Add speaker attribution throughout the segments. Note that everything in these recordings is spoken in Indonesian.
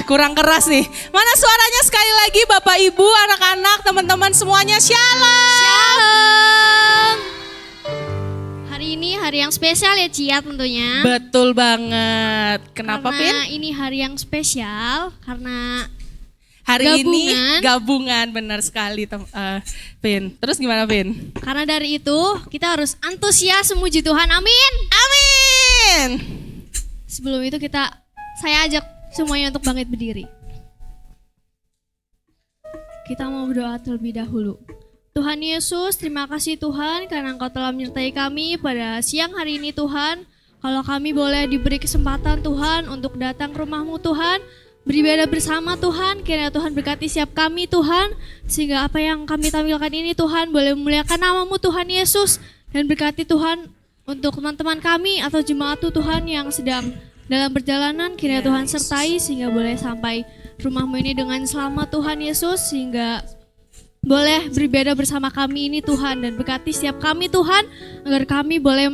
Speaker 1: kurang keras nih. Mana suaranya sekali lagi Bapak Ibu, anak-anak, teman-teman semuanya. Shalom.
Speaker 2: Shalom. Hari ini hari yang spesial ya Cia tentunya.
Speaker 1: Betul banget. Kenapa Pin?
Speaker 2: Karena ini hari yang spesial karena
Speaker 1: Hari ini gabungan, benar sekali Pin. Terus gimana Pin?
Speaker 2: Karena dari itu kita harus antusias memuji Tuhan, amin.
Speaker 1: Amin.
Speaker 2: Sebelum itu saya ajak semuanya untuk bangkit berdiri. Kita mau berdoa terlebih dahulu. Tuhan Yesus, terima kasih Tuhan karena Engkau telah menyertai kami pada siang hari ini Tuhan. Kalau kami boleh diberi kesempatan Tuhan untuk datang ke rumah-Mu Tuhan, beribadah bersama Tuhan, kiranya Tuhan berkati setiap kami Tuhan, sehingga apa yang kami tampilkan ini Tuhan boleh memuliakan nama-Mu Tuhan Yesus, dan berkati Tuhan untuk teman-teman kami atau jemaat Tuhan yang sedang dalam perjalanan, kiranya Tuhan sertai sehingga boleh sampai rumah-Mu ini dengan selamat Tuhan Yesus, sehingga boleh beribadah bersama kami ini Tuhan, dan berkati setiap kami Tuhan, agar kami boleh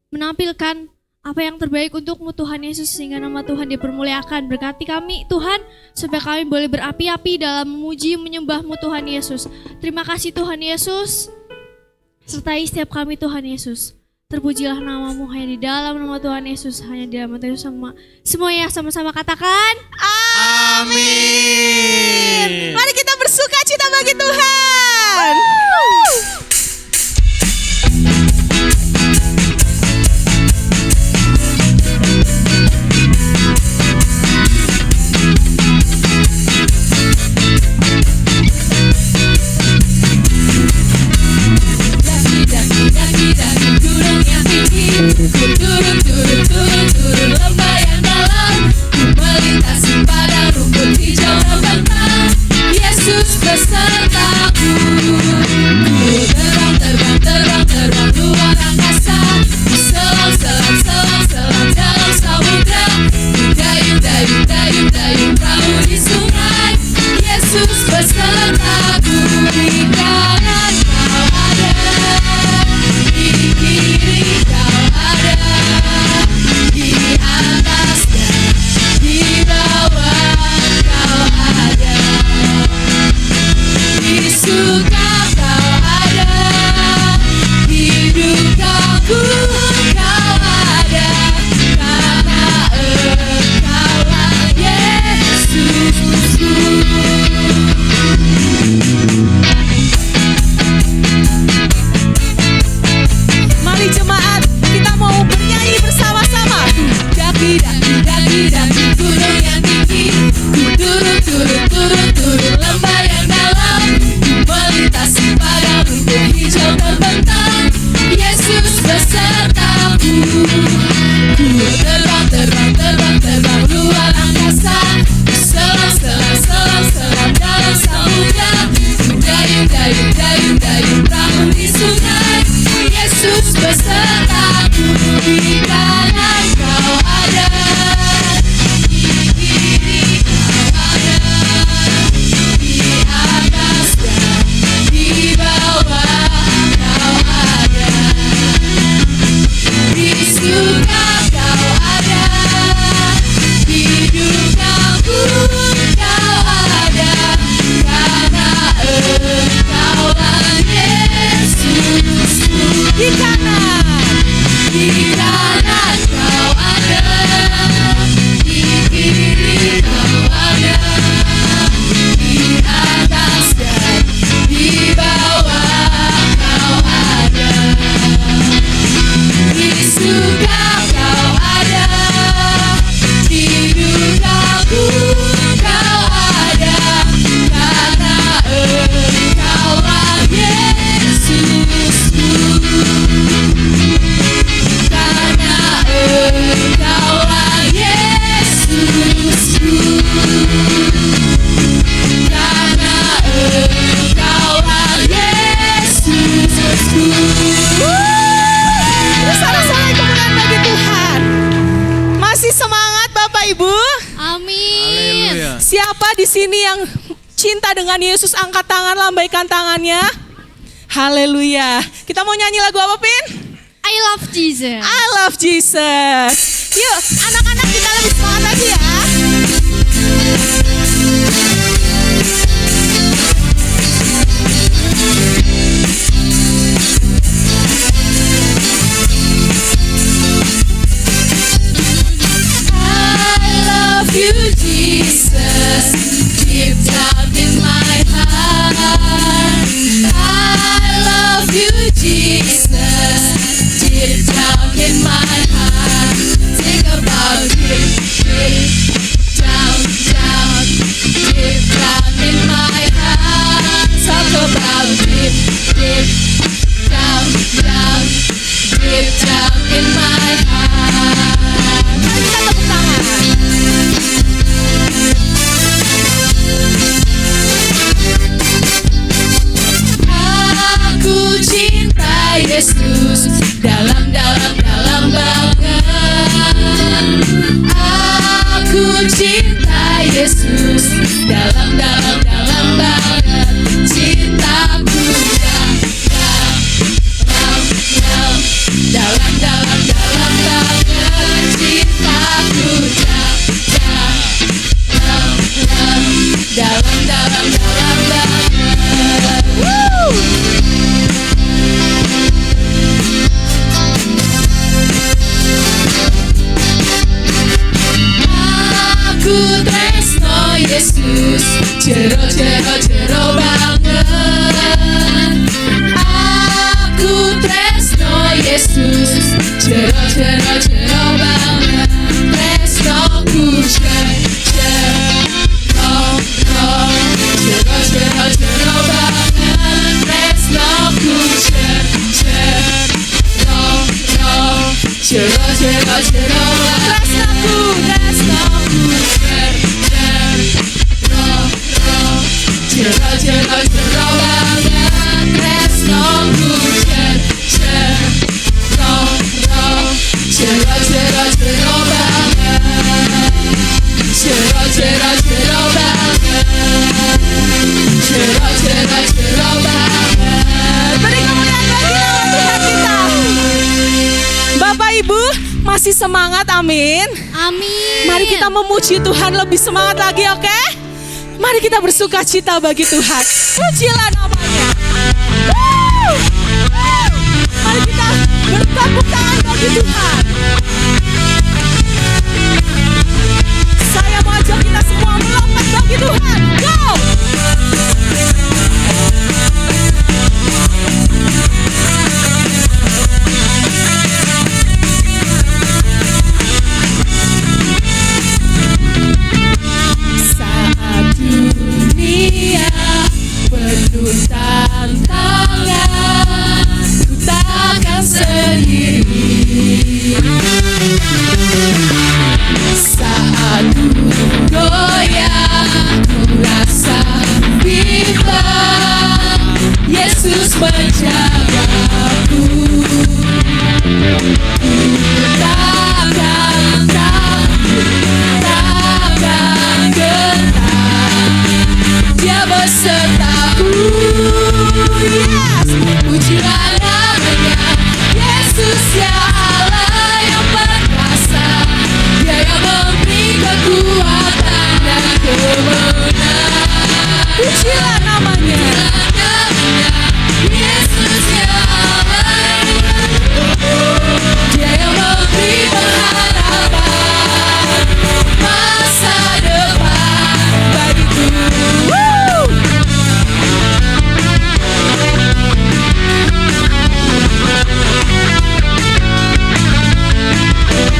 Speaker 2: menampilkan apa yang terbaik untuk-Mu Tuhan Yesus, sehingga nama Tuhan dipermuliakan. Berkati kami Tuhan, supaya kami boleh berapi-api dalam memuji menyembah-Mu Tuhan Yesus. Terima kasih Tuhan Yesus, sertai setiap kami Tuhan Yesus. Terpujilah nama-Mu hanya di dalam nama Tuhan Yesus, hanya di dalam nama Tuhan Yesus. Semuanya sama-sama katakan
Speaker 1: amin. Mari kita bersuka cita bagi Tuhan.
Speaker 3: Turun lembah yang dalam, melintasi padang rumput hijau membentang. Yesus besertaku. Terbang luar angkasa, selam dalam samudra. Dayung perahu di sungai. Yesus besertaku. Di kanan Kau ada, di kiri Kau ada, di atas dan di bawah Kau ada, di suka Kau ada, di duka pun Kau ada, karena Engkaulah Yesusku.
Speaker 1: Mari jemaat, kita mau bernyanyi bersama-sama.
Speaker 3: Daki gunung yang tinggi, ku turun lembah yang dalam, ku melintasi padang rumput hijau terbentang. Yesus besertaku. Ku terbang luar angkasa, selam dalam samudra. Dayung perahu di sungai. Yesus besertaku. Di kanan Kau ada, di kiri Kau ada, di atas dan di bawah Kau ada, di suka Kau ada, di duka pun Kau ada, karena Engkaulah Yesusku.
Speaker 1: Di kanan
Speaker 3: Kau ada, di kiri Kau ada, di atas dan di bawah Kau ada, di suka Kau ada, di duka pun Kau ada, karena Engkaulah Yesusku. Karena Engkaulah Yesusku. Karena Engkaulah Yesusku.
Speaker 1: bersama-sama kemuliaan bagi Tuhan. Masih semangat Bapak Ibu?
Speaker 2: amin.
Speaker 1: Siapa di sini yang cinta dengan Yesus? Angkat tangan, lambaikan tangannya. Haleluya. Kita mau nyanyi lagu apa Pin?
Speaker 2: I love Jesus.
Speaker 1: I love Jesus. Yuk, anak-anak kita lebih semangat lagi ya.
Speaker 3: dalam banget cintaku, dalam banget cintaku, dalam banget. Woo! Aku tresno Yesus, jero banget. Aku tresno Yesus, jero banget. Tresnoku jero banget. Tresnoku jero
Speaker 1: Beri kemuliaan bagi nama Tuhan kita. Bapak Ibu masih semangat, amin.
Speaker 2: Amin.
Speaker 1: Mari kita memuji Tuhan lebih semangat lagi, oke? Mari kita bersuka cita bagi Tuhan. Pujilah namanya. Woo! Mari kita bertepuk tangan bagi Tuhan. Saya mau ajak kita semua melompat bagi Tuhan. Go!
Speaker 3: saat dunia penuh tantangan, ku takkan sendiri. Saat ku goyah, ku rasa bimbang, Yesus menjagaku. Takkan takut, takkan gentar, Dia besertaku. Yes, pujilah namanya, Yesus ya Allah yang perkasa, Dia yang memberi kekuatan dan kemenangan.
Speaker 1: Pujilah namanya.
Speaker 3: Yesus ya Allah, Dia yang memberi pengharapan masa depan bagiku.
Speaker 1: Woo!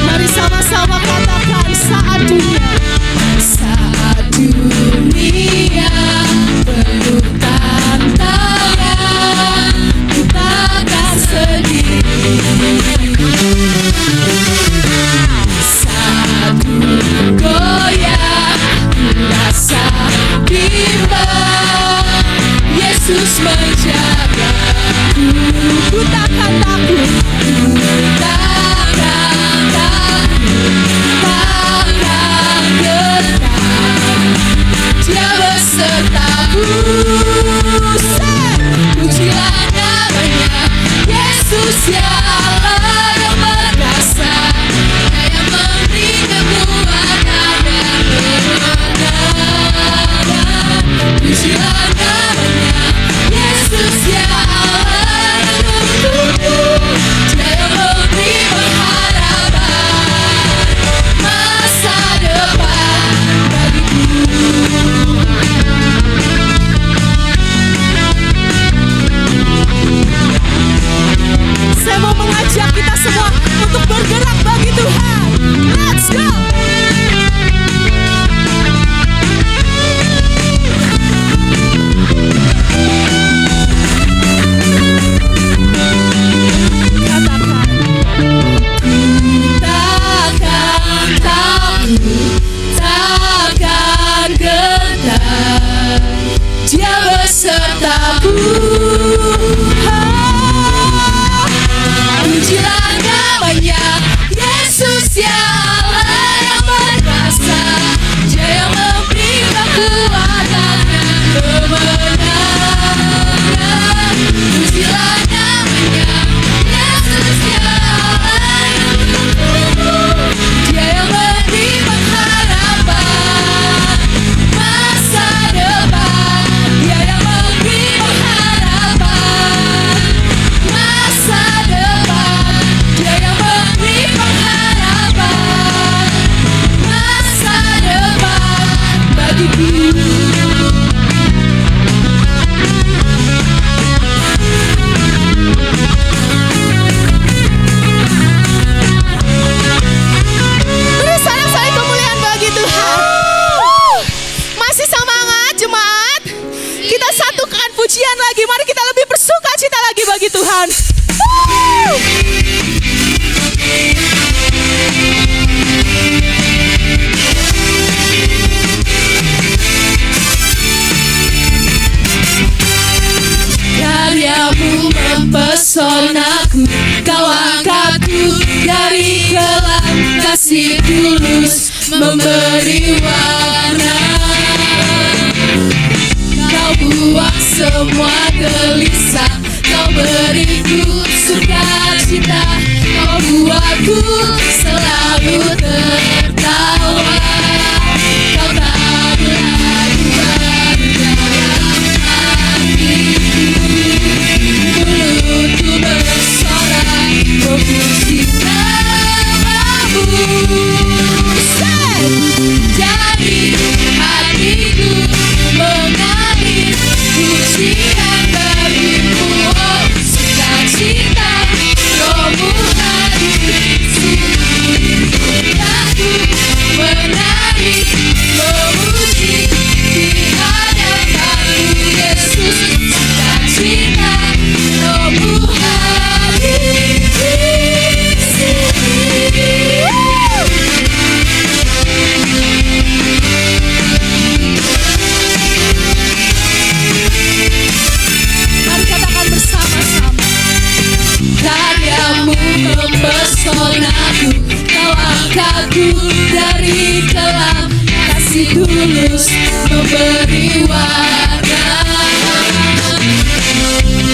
Speaker 1: Mari sama-sama katakan saat dunia.
Speaker 3: Saat dunia penuh tantangan, ku takkan sendiri. Saat ku goyah, ku rasa bimbang, Yesus menjagaku.
Speaker 1: Ku takkan takut.
Speaker 3: Takkan takut, takkan gentar, Dia besertaku. Pujilah namanya, Yesus ya Allah yang perkasa, Dia yang memberi kekuatan dan kemenangan. Pujilah namanya, Yesus ya Allah yang menuntun, Dia yang memberi pengharapan masa depan bagiku.
Speaker 1: Saya mau
Speaker 3: kekuatannya, kemenangan. Pujilah namanya, Yesus ya Allah yang menunggu. Dia yang beri pengharapan masa depan. Dia yang beri pengharapan masa depan. Dia yang beri pengharapan masa depan bagiku.
Speaker 1: Beri sorak-sorai kemuliaan bagi Tuhan. Masih semangat jemaat? Kita satukan pujian lagi. Mari kita lebih bersuka cita lagi bagi Tuhan.
Speaker 3: Karyamu mempesonaku, kau angkatku dari kelam, kasih tulus memberi warna. Kau buang semua gelisah, kau beriku sukacita, kau buatku selalu tertawa. Kau tak lagi baru dalam hatiku, mulutku bersorak memuji namamu. Dari hatiku mengalir pujian bagimu, oh sukacita rohmu hadir sungguh aku menari memuji di hadapanmu Yesus, sukacita rohmu hadir di sini.
Speaker 1: Mari katakan bersama-sama.
Speaker 3: Karyamu mempesonaku, kau angkatku dari kelam, kasih tulus memberi warna.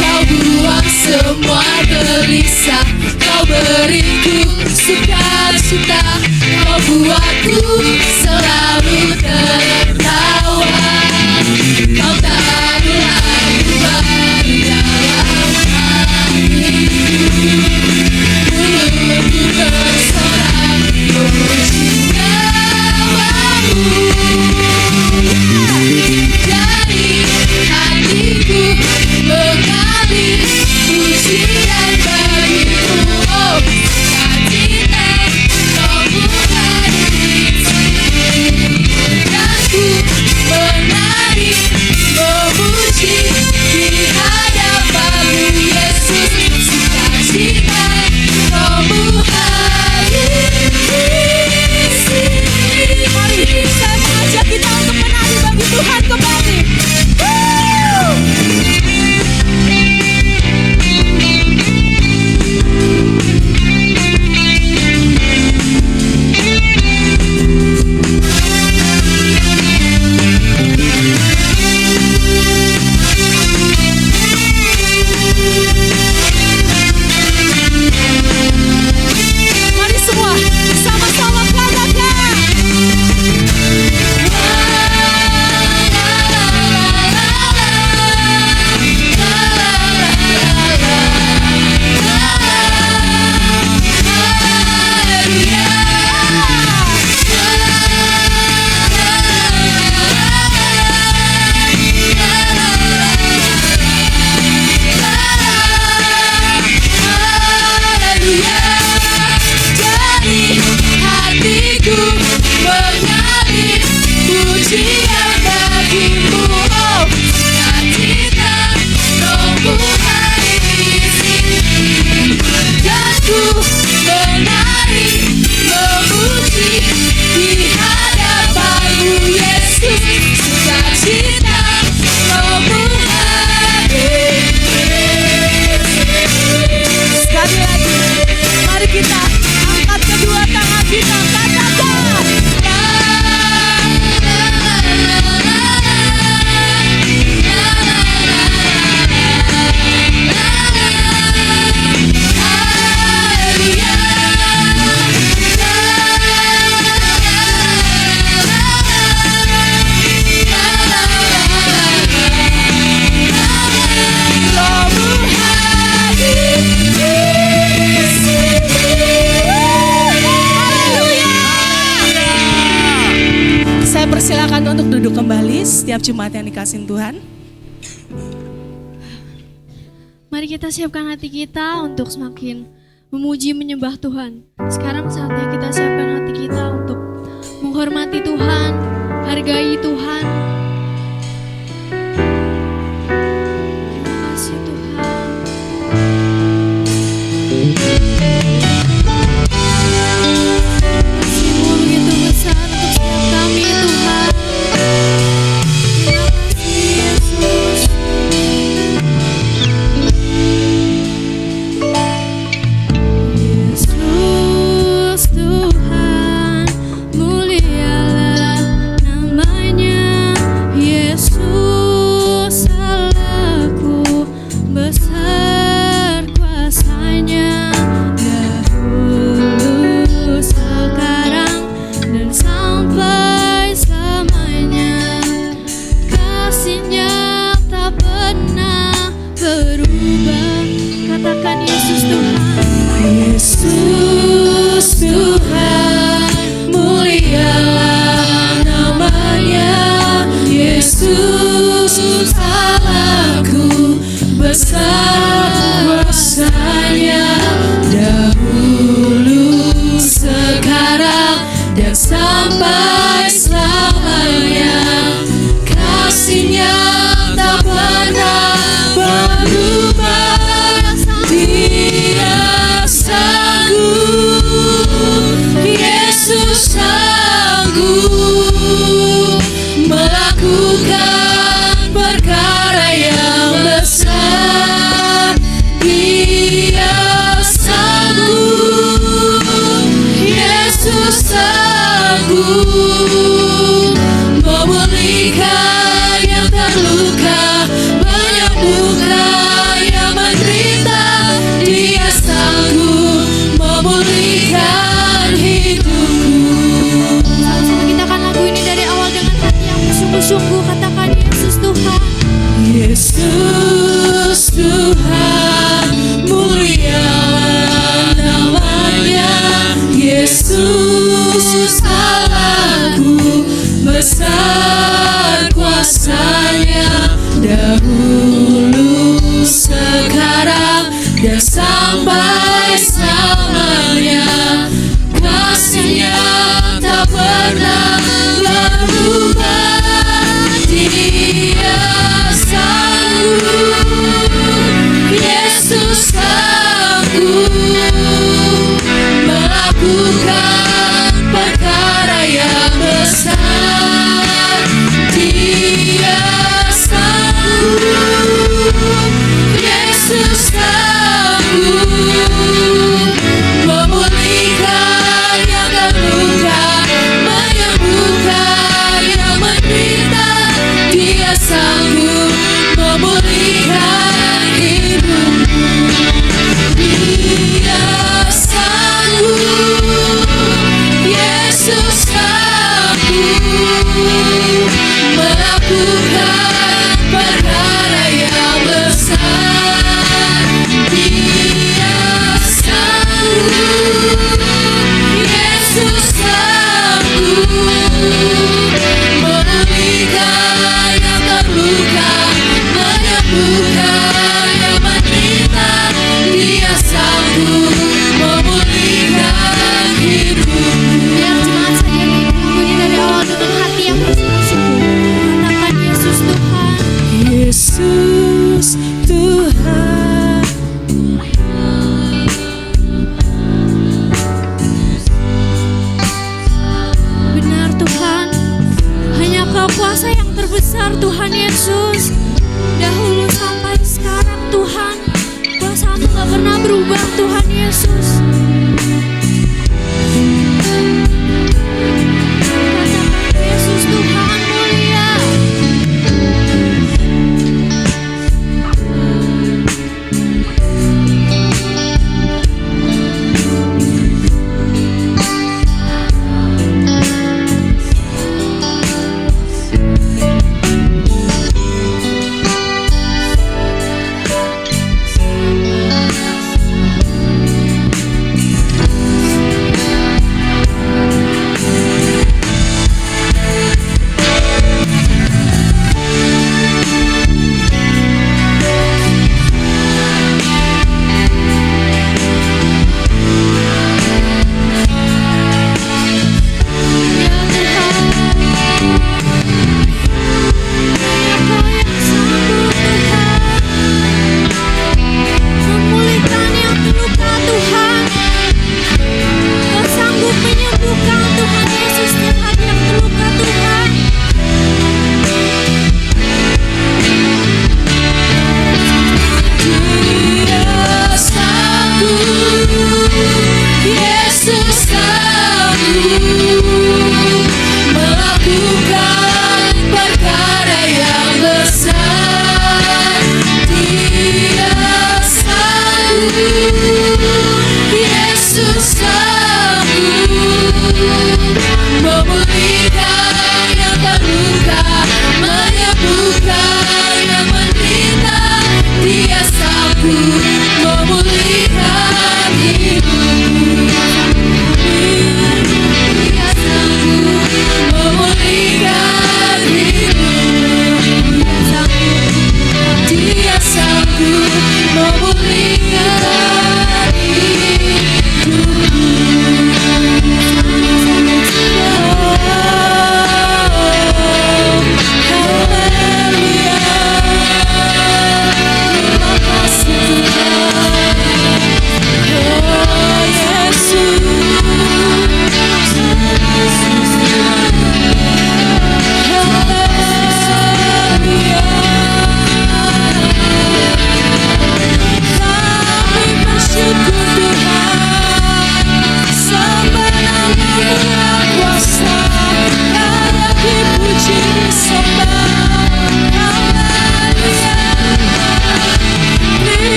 Speaker 3: Kau buang semua gelisah, kau beriku sukacita, kau buatku selalu tertawa. Kau tak lagi baru dalam hatiku, mulutku bersorak memuji namamu. Dari hatiku mengalir pujian bagimu, oh sukacita rohmu hadir di sini.
Speaker 1: Saya persilakan untuk duduk kembali setiap jemaat yang dikasihi Tuhan.
Speaker 2: Mari kita siapkan hati kita untuk semakin memuji menyembah Tuhan. Sekarang saatnya kita siapkan hati kita untuk menghormati Tuhan, hargai Tuhan. Terima kasih Tuhan. Kasih-Mu begitu besar untuk setiap kami Tuhan. Terima kasih Yesus. Yesus Tuhan, mulialah namanya. Yesus Allahku, besar kuasanya. Dahulu, sekarang, dan sampai selamanya. Kasih-Nya tak pernah berubah. Katakan Yesus Tuhan.
Speaker 3: Yesus Tuhan, mulialah namanya. Yesus Allahku, besar kuasanya. Dahulu, sekarang, dan sampai selamanya. Kasih-Nya tak pernah berubah. Dia sanggup, Yesus sanggup melakukan perkara yang besar. Dia sanggup, Yesus sanggup memulihkan yang terluka, menyembuhkan yang menderita. Dia sanggup memulihkan hidupku.
Speaker 2: Sama-sama kita akan lagu ini dari awal dengan hati yang bersungguh-sungguh. Katakan Yesus Tuhan.
Speaker 3: Yesus Tuhan, mulialah namanya. Yesus Allahku, besar kuasanya. Dahulu, sekarang, dan sampai selamanya. Kasih-Nya tak pernah berubah. Dia sanggup, Yesus sanggup melakukan perkara yang besar. Dia sanggup, Yesus sanggup memulihkan yang terluka, menyembuhkan yang menderita. Dia sanggup memulihkan hidupmu. Dia sanggup, Yesus sanggup melakukan perkara yang besar. Dia sanggup, Yesus sanggup memulihkan yang terluka, menyembuhkan yang menderita. Dia sanggup memulihkan hidupmu.
Speaker 2: Biar jemaat saja lagu ini dari awal dengan hati yang bersungguh-sungguh. Katakan Yesus Tuhan.
Speaker 3: Yesus Tuhan,
Speaker 2: Benar Tuhan, hanya Kau kuasa yang terbesar Tuhan Yesus. Dahulu sampai sekarang Tuhan, kuasa-Mu gak pernah berubah Tuhan Yesus. Katakan Yesus Tuhan mulia.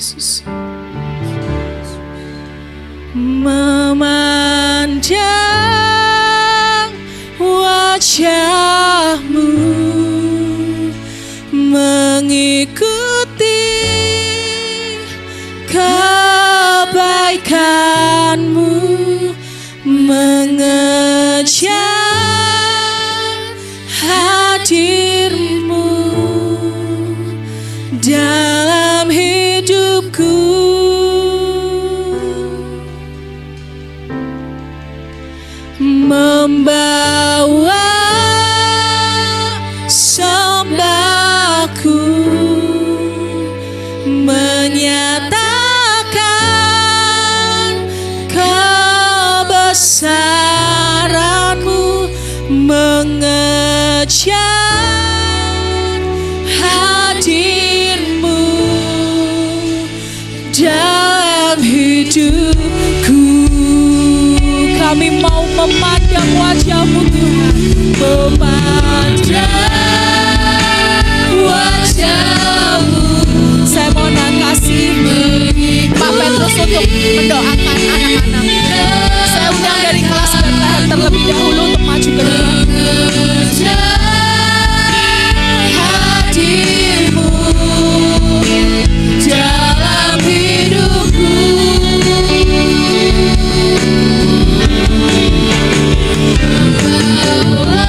Speaker 1: Yesus. Memandang wajah-Mu, mengikuti kebaikan-Mu, mengejar hadir-Mu dalam hidupku. Membawa sembahku, menyatakan kebesaran-Mu, mengejar hadir-Mu dalam hidupku. Kami mau memandang wajah-Mu Tuhan, memandang wajah-Mu. Saya mohon kasih Pak Petrus untuk mendoakan anak-anak. Saya undang dari kelas Bethlehem terlebih dahulu untuk maju ke depan. Hadir-Mu dalam hidupku. Membawa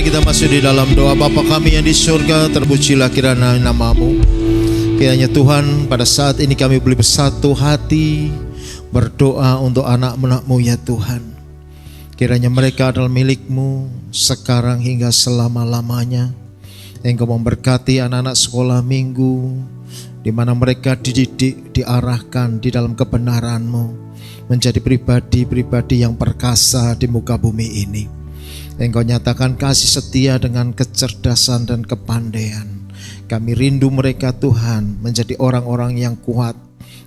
Speaker 4: Mari kita masuk di dalam doa. Bapa kami yang di surga, terpujilah kiranya namamu. Kiranya Tuhan pada saat ini kami boleh bersatu hati berdoa untuk anak-anakmu ya Tuhan. Kiranya mereka adalah milikmu sekarang hingga selama-lamanya. Engkau memberkati anak-anak sekolah minggu, di mana mereka dididik, diarahkan di dalam kebenaran-Mu, menjadi pribadi-pribadi yang perkasa di muka bumi ini. Engkau nyatakan kasih setia dengan kecerdasan dan kepandaian. Kami rindu mereka Tuhan menjadi orang-orang yang kuat,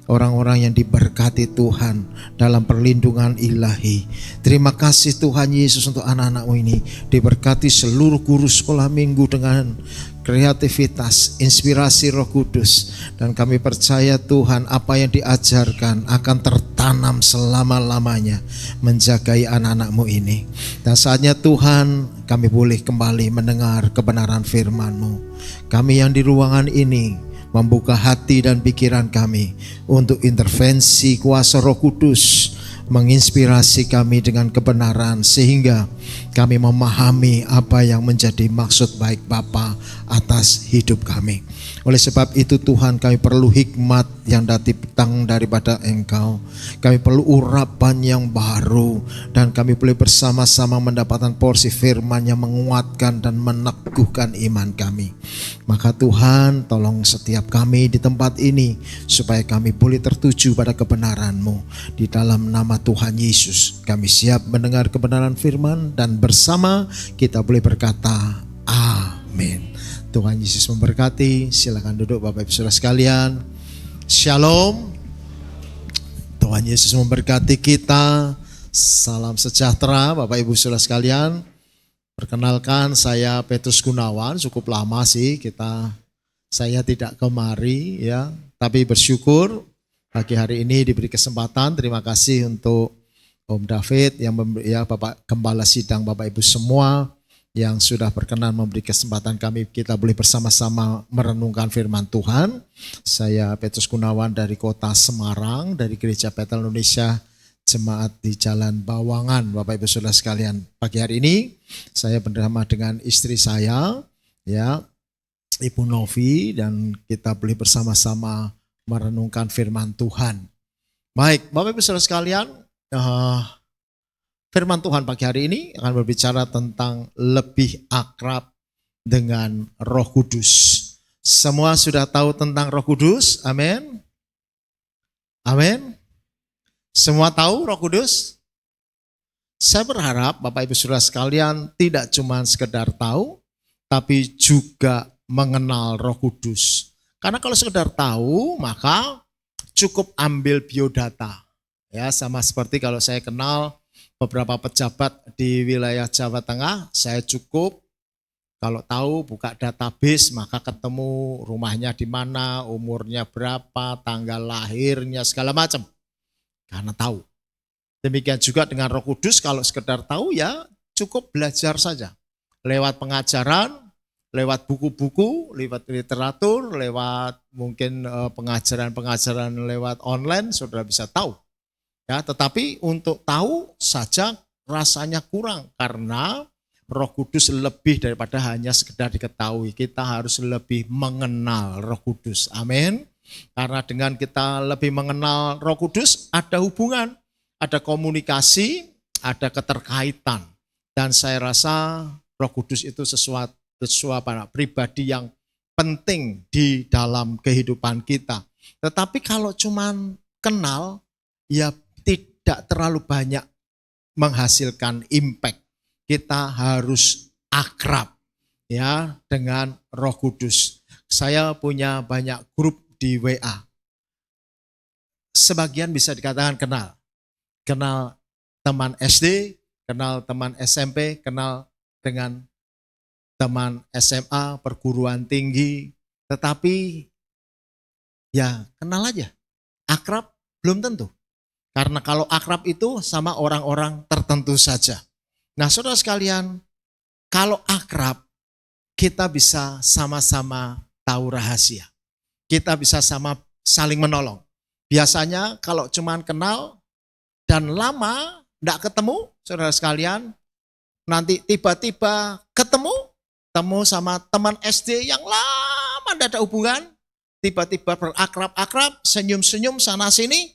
Speaker 4: orang-orang yang diberkati Tuhan dalam perlindungan ilahi. Terima kasih Tuhan Yesus untuk anak-anak-Mu ini. Diberkati seluruh guru sekolah minggu dengan kreativitas, inspirasi Roh Kudus. Dan kami percaya Tuhan apa yang diajarkan akan tertanam selama-lamanya menjagai anak-anak-Mu ini. Dan saatnya Tuhan kami boleh kembali mendengar kebenaran firman-Mu. Kami yang di ruangan ini membuka hati dan pikiran kami untuk intervensi kuasa Roh Kudus menginspirasi kami dengan kebenaran sehingga kami memahami apa yang menjadi maksud baik Bapa atas hidup kami. Oleh sebab itu Tuhan, kami perlu hikmat yang datang daripada Engkau. Kami perlu urapan yang baru dan kami boleh bersama-sama mendapatkan porsi firman yang menguatkan dan meneguhkan iman kami. Maka Tuhan, tolong setiap kami di tempat ini supaya kami boleh tertuju pada kebenaran-Mu. Di dalam nama Tuhan Yesus kami siap mendengar kebenaran firman dan bersama kita boleh berkata amin. Tuhan Yesus memberkati. Silakan duduk Bapak Ibu Saudara sekalian. Shalom. Tuhan Yesus memberkati kita. Salam sejahtera Bapak Ibu Saudara sekalian. Perkenalkan, saya Petrus Gunawan. Cukup lama sih saya tidak kemari ya, tapi bersyukur pagi hari ini diberi kesempatan. Terima kasih untuk Om David yang Bapak Gembala Sidang, Bapak Ibu semua yang sudah berkenan memberi kesempatan kita boleh bersama-sama merenungkan firman Tuhan. Saya Petrus Gunawan dari kota Semarang, dari Gereja Bethel Indonesia, Jemaat di Jalan Bawangan. Bapak Ibu Saudara sekalian, pagi hari ini saya bersama dengan istri saya ya, Ibu Novi, dan kita boleh bersama-sama merenungkan firman Tuhan. Baik, Bapak Ibu Saudara sekalian, firman Tuhan pagi hari ini akan berbicara tentang lebih akrab dengan Roh Kudus. Semua sudah tahu tentang Roh Kudus? Amin. Amin. Semua tahu Roh Kudus? Saya berharap Bapak Ibu Saudara sekalian tidak cuma sekedar tahu, tapi juga mengenal Roh Kudus. Karena kalau sekedar tahu, maka cukup ambil biodata. Ya, sama seperti kalau saya kenal beberapa pejabat di wilayah Jawa Tengah, saya cukup kalau tahu buka database, maka ketemu rumahnya di mana, umurnya berapa, tanggal lahirnya, segala macam. Karena tahu. Demikian juga dengan Roh Kudus, kalau sekedar tahu ya cukup belajar saja. Lewat pengajaran, lewat buku-buku, lewat literatur, lewat mungkin pengajaran-pengajaran lewat online, saudara bisa tahu. Ya, tetapi untuk tahu saja rasanya kurang karena Roh Kudus lebih daripada hanya sekedar diketahui. Kita harus lebih mengenal Roh Kudus. Amin. Karena dengan kita lebih mengenal Roh Kudus ada hubungan, ada komunikasi, ada keterkaitan. Dan saya rasa Roh Kudus itu sesuatu pribadi yang penting di dalam kehidupan kita. Tetapi kalau cuman kenal, ya tidak terlalu banyak menghasilkan impact. Kita harus akrab ya dengan Roh Kudus. Saya punya banyak grup di WA. Sebagian bisa dikatakan kenal. Kenal teman SD, kenal teman SMP, kenal dengan teman SMA, perguruan tinggi. Tetapi ya kenal aja. Akrab belum tentu. Karena kalau akrab itu sama orang-orang tertentu saja. Nah saudara sekalian, kalau akrab kita bisa sama-sama tahu rahasia. Kita bisa sama saling menolong. Biasanya kalau cuman kenal dan lama tidak ketemu, saudara sekalian, nanti tiba-tiba ketemu sama teman SD yang lama tidak ada hubungan, tiba-tiba berakrab-akrab, senyum-senyum sana sini,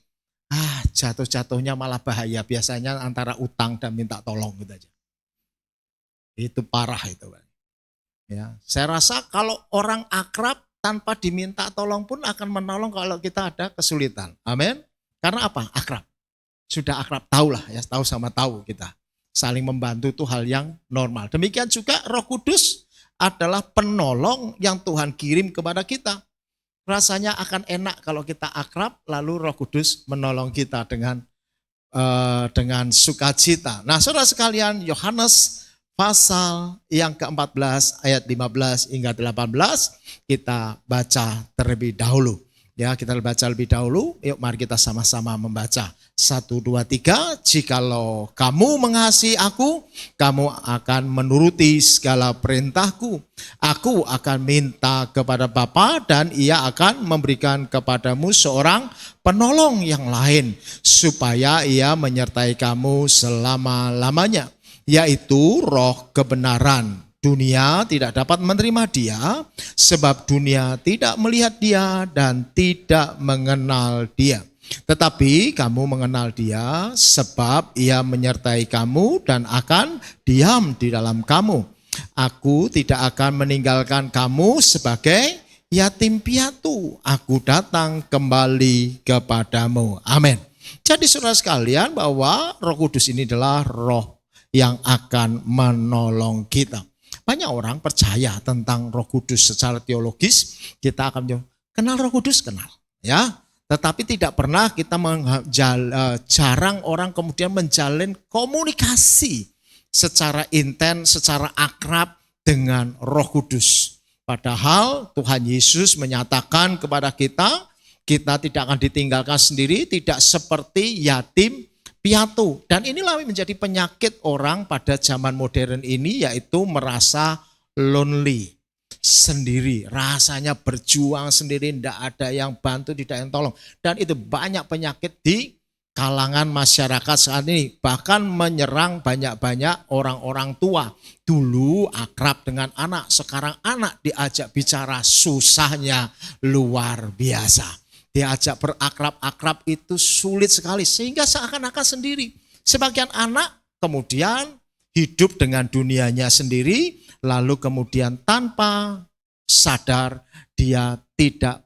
Speaker 4: jatuh-jatuhnya malah bahaya, biasanya antara utang dan minta tolong gitu aja. Itu parah itu. Ya, saya rasa kalau orang akrab tanpa diminta tolong pun akan menolong kalau kita ada kesulitan. Amin. Karena apa? Akrab. Sudah akrab, tahulah ya, tahu sama tahu kita. Saling membantu itu hal yang normal. Demikian juga Roh Kudus adalah penolong yang Tuhan kirim kepada kita. Rasanya akan enak kalau kita akrab, lalu Roh Kudus menolong kita dengan sukacita. Nah, saudara sekalian, Yohanes pasal yang ke-14 ayat 15 hingga 18 kita baca terlebih dahulu. Ya, kita baca lebih dahulu. Yuk mari kita sama-sama membaca. 1, 2, 3. Jikalau kamu mengasihi aku, kamu akan menuruti segala perintahku. Aku akan minta kepada Bapa dan ia akan memberikan kepadamu seorang penolong yang lain, supaya ia menyertai kamu selama-lamanya, yaitu Roh kebenaran. Dunia tidak dapat menerima dia, sebab dunia tidak melihat dia dan tidak mengenal dia. Tetapi kamu mengenal dia, sebab ia menyertai kamu dan akan diam di dalam kamu. Aku tidak akan meninggalkan kamu sebagai yatim piatu. Aku datang kembali kepadamu. Amin. Jadi saudara sekalian, bahwa Roh Kudus ini adalah Roh yang akan menolong kita. Banyak orang percaya tentang Roh Kudus secara teologis. Kita akan kenal Roh Kudus, kenal, ya. Tetapi tidak pernah kita jarang orang kemudian menjalin komunikasi secara intens, secara akrab dengan Roh Kudus. Padahal Tuhan Yesus menyatakan kepada kita tidak akan ditinggalkan sendiri, tidak seperti yatim piatu. Dan inilah menjadi penyakit orang pada zaman modern ini, yaitu merasa lonely, sendiri, rasanya berjuang sendiri, tidak ada yang bantu, tidak yang tolong. Dan itu banyak penyakit di kalangan masyarakat saat ini, bahkan menyerang banyak-banyak orang-orang tua. Dulu akrab dengan anak, sekarang anak diajak bicara susahnya luar biasa. Diajak berakrab-akrab itu sulit sekali, sehingga seakan-akan sendiri. Sebagian anak kemudian hidup dengan dunianya sendiri, lalu kemudian tanpa sadar dia tidak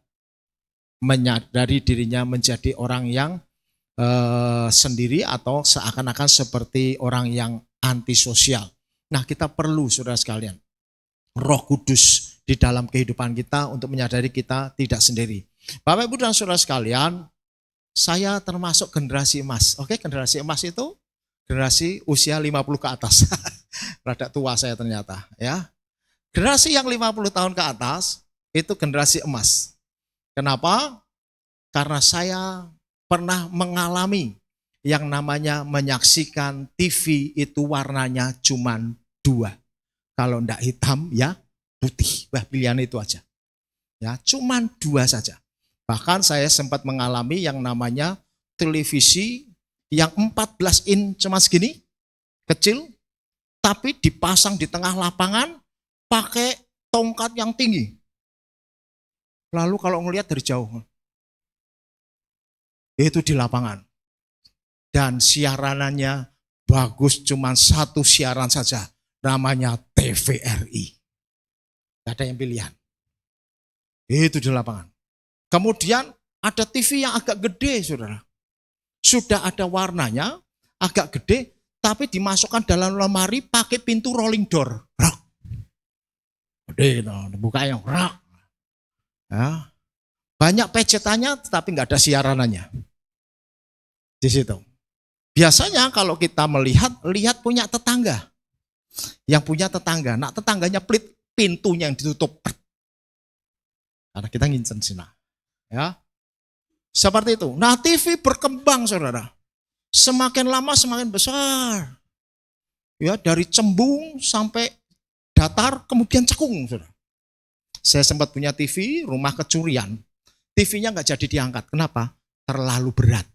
Speaker 4: menyadari dirinya menjadi orang yang sendiri atau seakan-akan seperti orang yang antisosial. Nah, kita perlu, saudara sekalian, Roh Kudus di dalam kehidupan kita untuk menyadari kita tidak sendiri. Bapak, Ibu, dan saudara sekalian, saya termasuk generasi emas. Oke, generasi emas itu generasi usia 50 ke atas. Rada tua saya ternyata, ya. Generasi yang 50 tahun ke atas itu generasi emas. Kenapa? Karena saya pernah mengalami yang namanya menyaksikan TV itu warnanya cuma 2. Kalau enggak hitam ya putih. Pilihan itu aja. Ya, cuma 2 saja. Bahkan saya sempat mengalami yang namanya televisi yang 14 in cuma segini, kecil, tapi dipasang di tengah lapangan pakai tongkat yang tinggi. Lalu kalau ngelihat dari jauh, itu di lapangan. Dan siaranannya bagus, cuma 1 siaran saja, namanya TVRI. Gak ada yang pilihan. Itu di lapangan. Kemudian ada TV yang agak gede, saudara. Sudah ada warnanya, agak gede, tapi dimasukkan dalam lemari pakai pintu rolling door. Rak. Gede, bukanya rak. Ya. Banyak pecetannya, tetapi nggak ada siaranannya. Di situ. Biasanya kalau kita lihat punya tetangga. Yang punya tetangga. Nah, tetangganya pelit, pintunya yang ditutup. Karena kita ngincen sini. Ya, seperti itu. Nah, TV berkembang, saudara. Semakin lama semakin besar. Ya, dari cembung sampai datar, kemudian cekung, saudara. Saya sempat punya TV, rumah kecurian. TV-nya nggak jadi diangkat. Kenapa? Terlalu berat.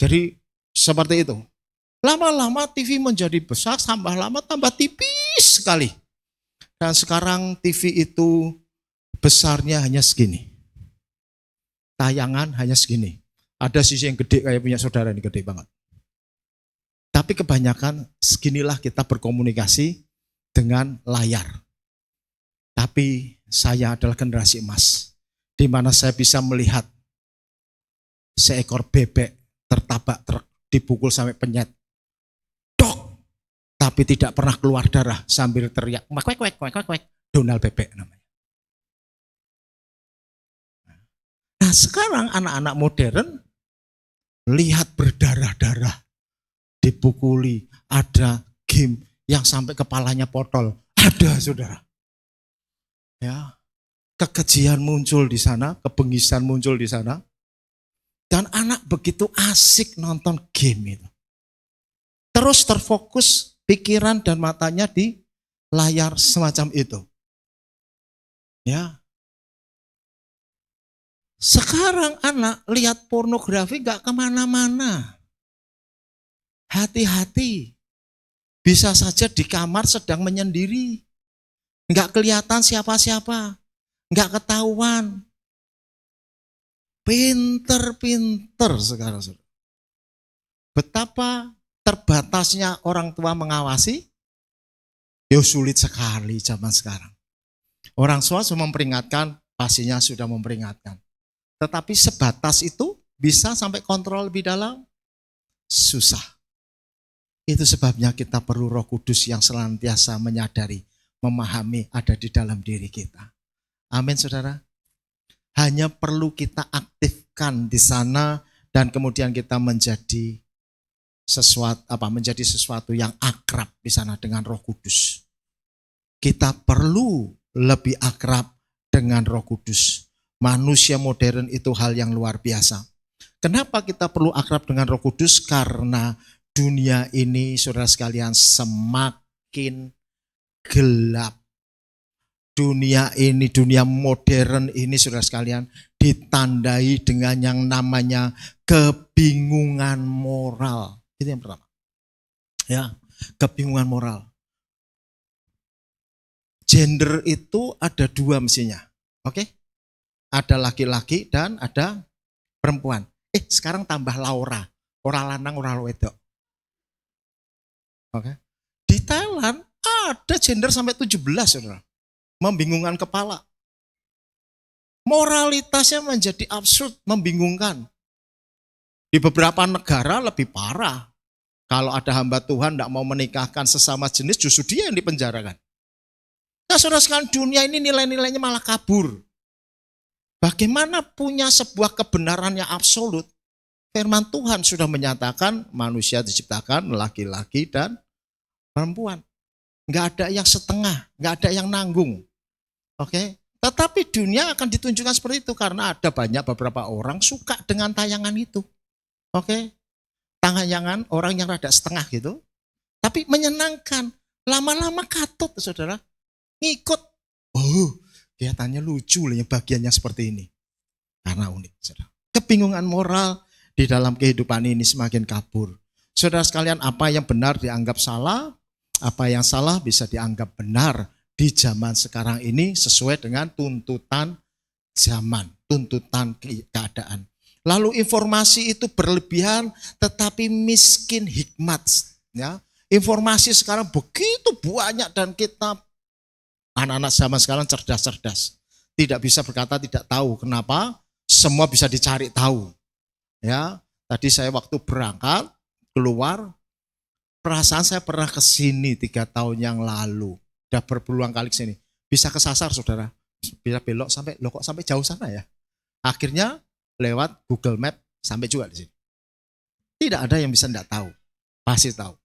Speaker 4: Jadi seperti itu. Lama-lama TV menjadi besar, tambah lama tambah tipis sekali. Dan sekarang TV itu besarnya hanya segini. Tayangan hanya segini. Ada sisi yang gede kayak punya saudara ini, gede banget. Tapi kebanyakan seginilah kita berkomunikasi dengan layar. Tapi saya adalah generasi emas, di mana saya bisa melihat seekor bebek tertabak truk, dipukul sampai penyet. Dok! Tapi tidak pernah keluar darah sambil teriak, kwek, kwek, kwek, kwek, kwek. Donald bebek namanya. Nah sekarang anak-anak modern lihat berdarah-darah, dipukuli, ada game yang sampai kepalanya potol, ada saudara. Ya, kekejian muncul di sana, kebengisan muncul di sana, dan anak begitu asik nonton game itu. Terus terfokus pikiran dan matanya di layar semacam itu. Ya. Sekarang anak lihat pornografi gak kemana-mana. Hati-hati. Bisa saja di kamar sedang menyendiri. Gak kelihatan siapa-siapa. Gak ketahuan. Pinter-pinter sekarang. Betapa terbatasnya orang tua mengawasi. Ya sulit sekali zaman sekarang. Orang tua sudah memperingatkan, pastinya sudah memperingatkan. Tetapi sebatas itu bisa sampai kontrol lebih dalam? Susah. Itu sebabnya kita perlu Roh Kudus yang senantiasa menyadari, memahami ada di dalam diri kita. Amin saudara. Hanya perlu kita aktifkan di sana dan kemudian kita menjadi sesuatu yang akrab di sana dengan Roh Kudus. Kita perlu lebih akrab dengan Roh Kudus. Manusia modern itu hal yang luar biasa. Kenapa kita perlu akrab dengan Roh Kudus? Karena dunia ini, saudara sekalian, semakin gelap. Dunia ini, dunia modern ini, saudara sekalian, ditandai dengan yang namanya kebingungan moral. Itu yang pertama. Ya, kebingungan moral. Gender itu ada dua mestinya. Oke? Ada laki-laki dan ada perempuan. Sekarang tambah Laura. Orang lanang, orang wedok. Oke. Di Thailand ada gender sampai 17, saudara. Membingungkan kepala. Moralitasnya menjadi absurd, membingungkan. Di beberapa negara lebih parah. Kalau ada hamba Tuhan tidak mau menikahkan sesama jenis, justru dia yang dipenjarakan. Nah saudara sekalian, dunia ini nilai-nilainya malah kabur. Bagaimana punya sebuah kebenaran yang absolut? Firman Tuhan sudah menyatakan manusia diciptakan laki-laki dan perempuan. Enggak ada yang setengah, enggak ada yang nanggung. Oke? Tetapi dunia akan ditunjukkan seperti itu karena ada banyak beberapa orang suka dengan tayangan itu. Oke? Tayangan orang yang rada setengah gitu. Tapi menyenangkan. Lama-lama katut, saudara. Ngikut. Kelihatannya lucu lah bagiannya seperti ini. Karena unik, saudara. Kebingungan moral di dalam kehidupan ini semakin kabur. Saudara sekalian, apa yang benar dianggap salah, apa yang salah bisa dianggap benar di zaman sekarang ini sesuai dengan tuntutan zaman, tuntutan keadaan. Lalu informasi itu berlebihan tetapi miskin hikmat. Ya. Informasi sekarang begitu banyak dan kita anak-anak zaman sekarang cerdas-cerdas. Tidak bisa berkata tidak tahu. Kenapa? Semua bisa dicari tahu. Ya, tadi saya waktu berangkat keluar, perasaan saya pernah ke sini 3 tahun yang lalu. Udah berulang kali ke sini. Bisa kesasar saudara. Bisa belok sampai kok sampai jauh sana ya. Akhirnya lewat Google Map sampai juga di sini. Tidak ada yang bisa tidak tahu. Pasti tahu.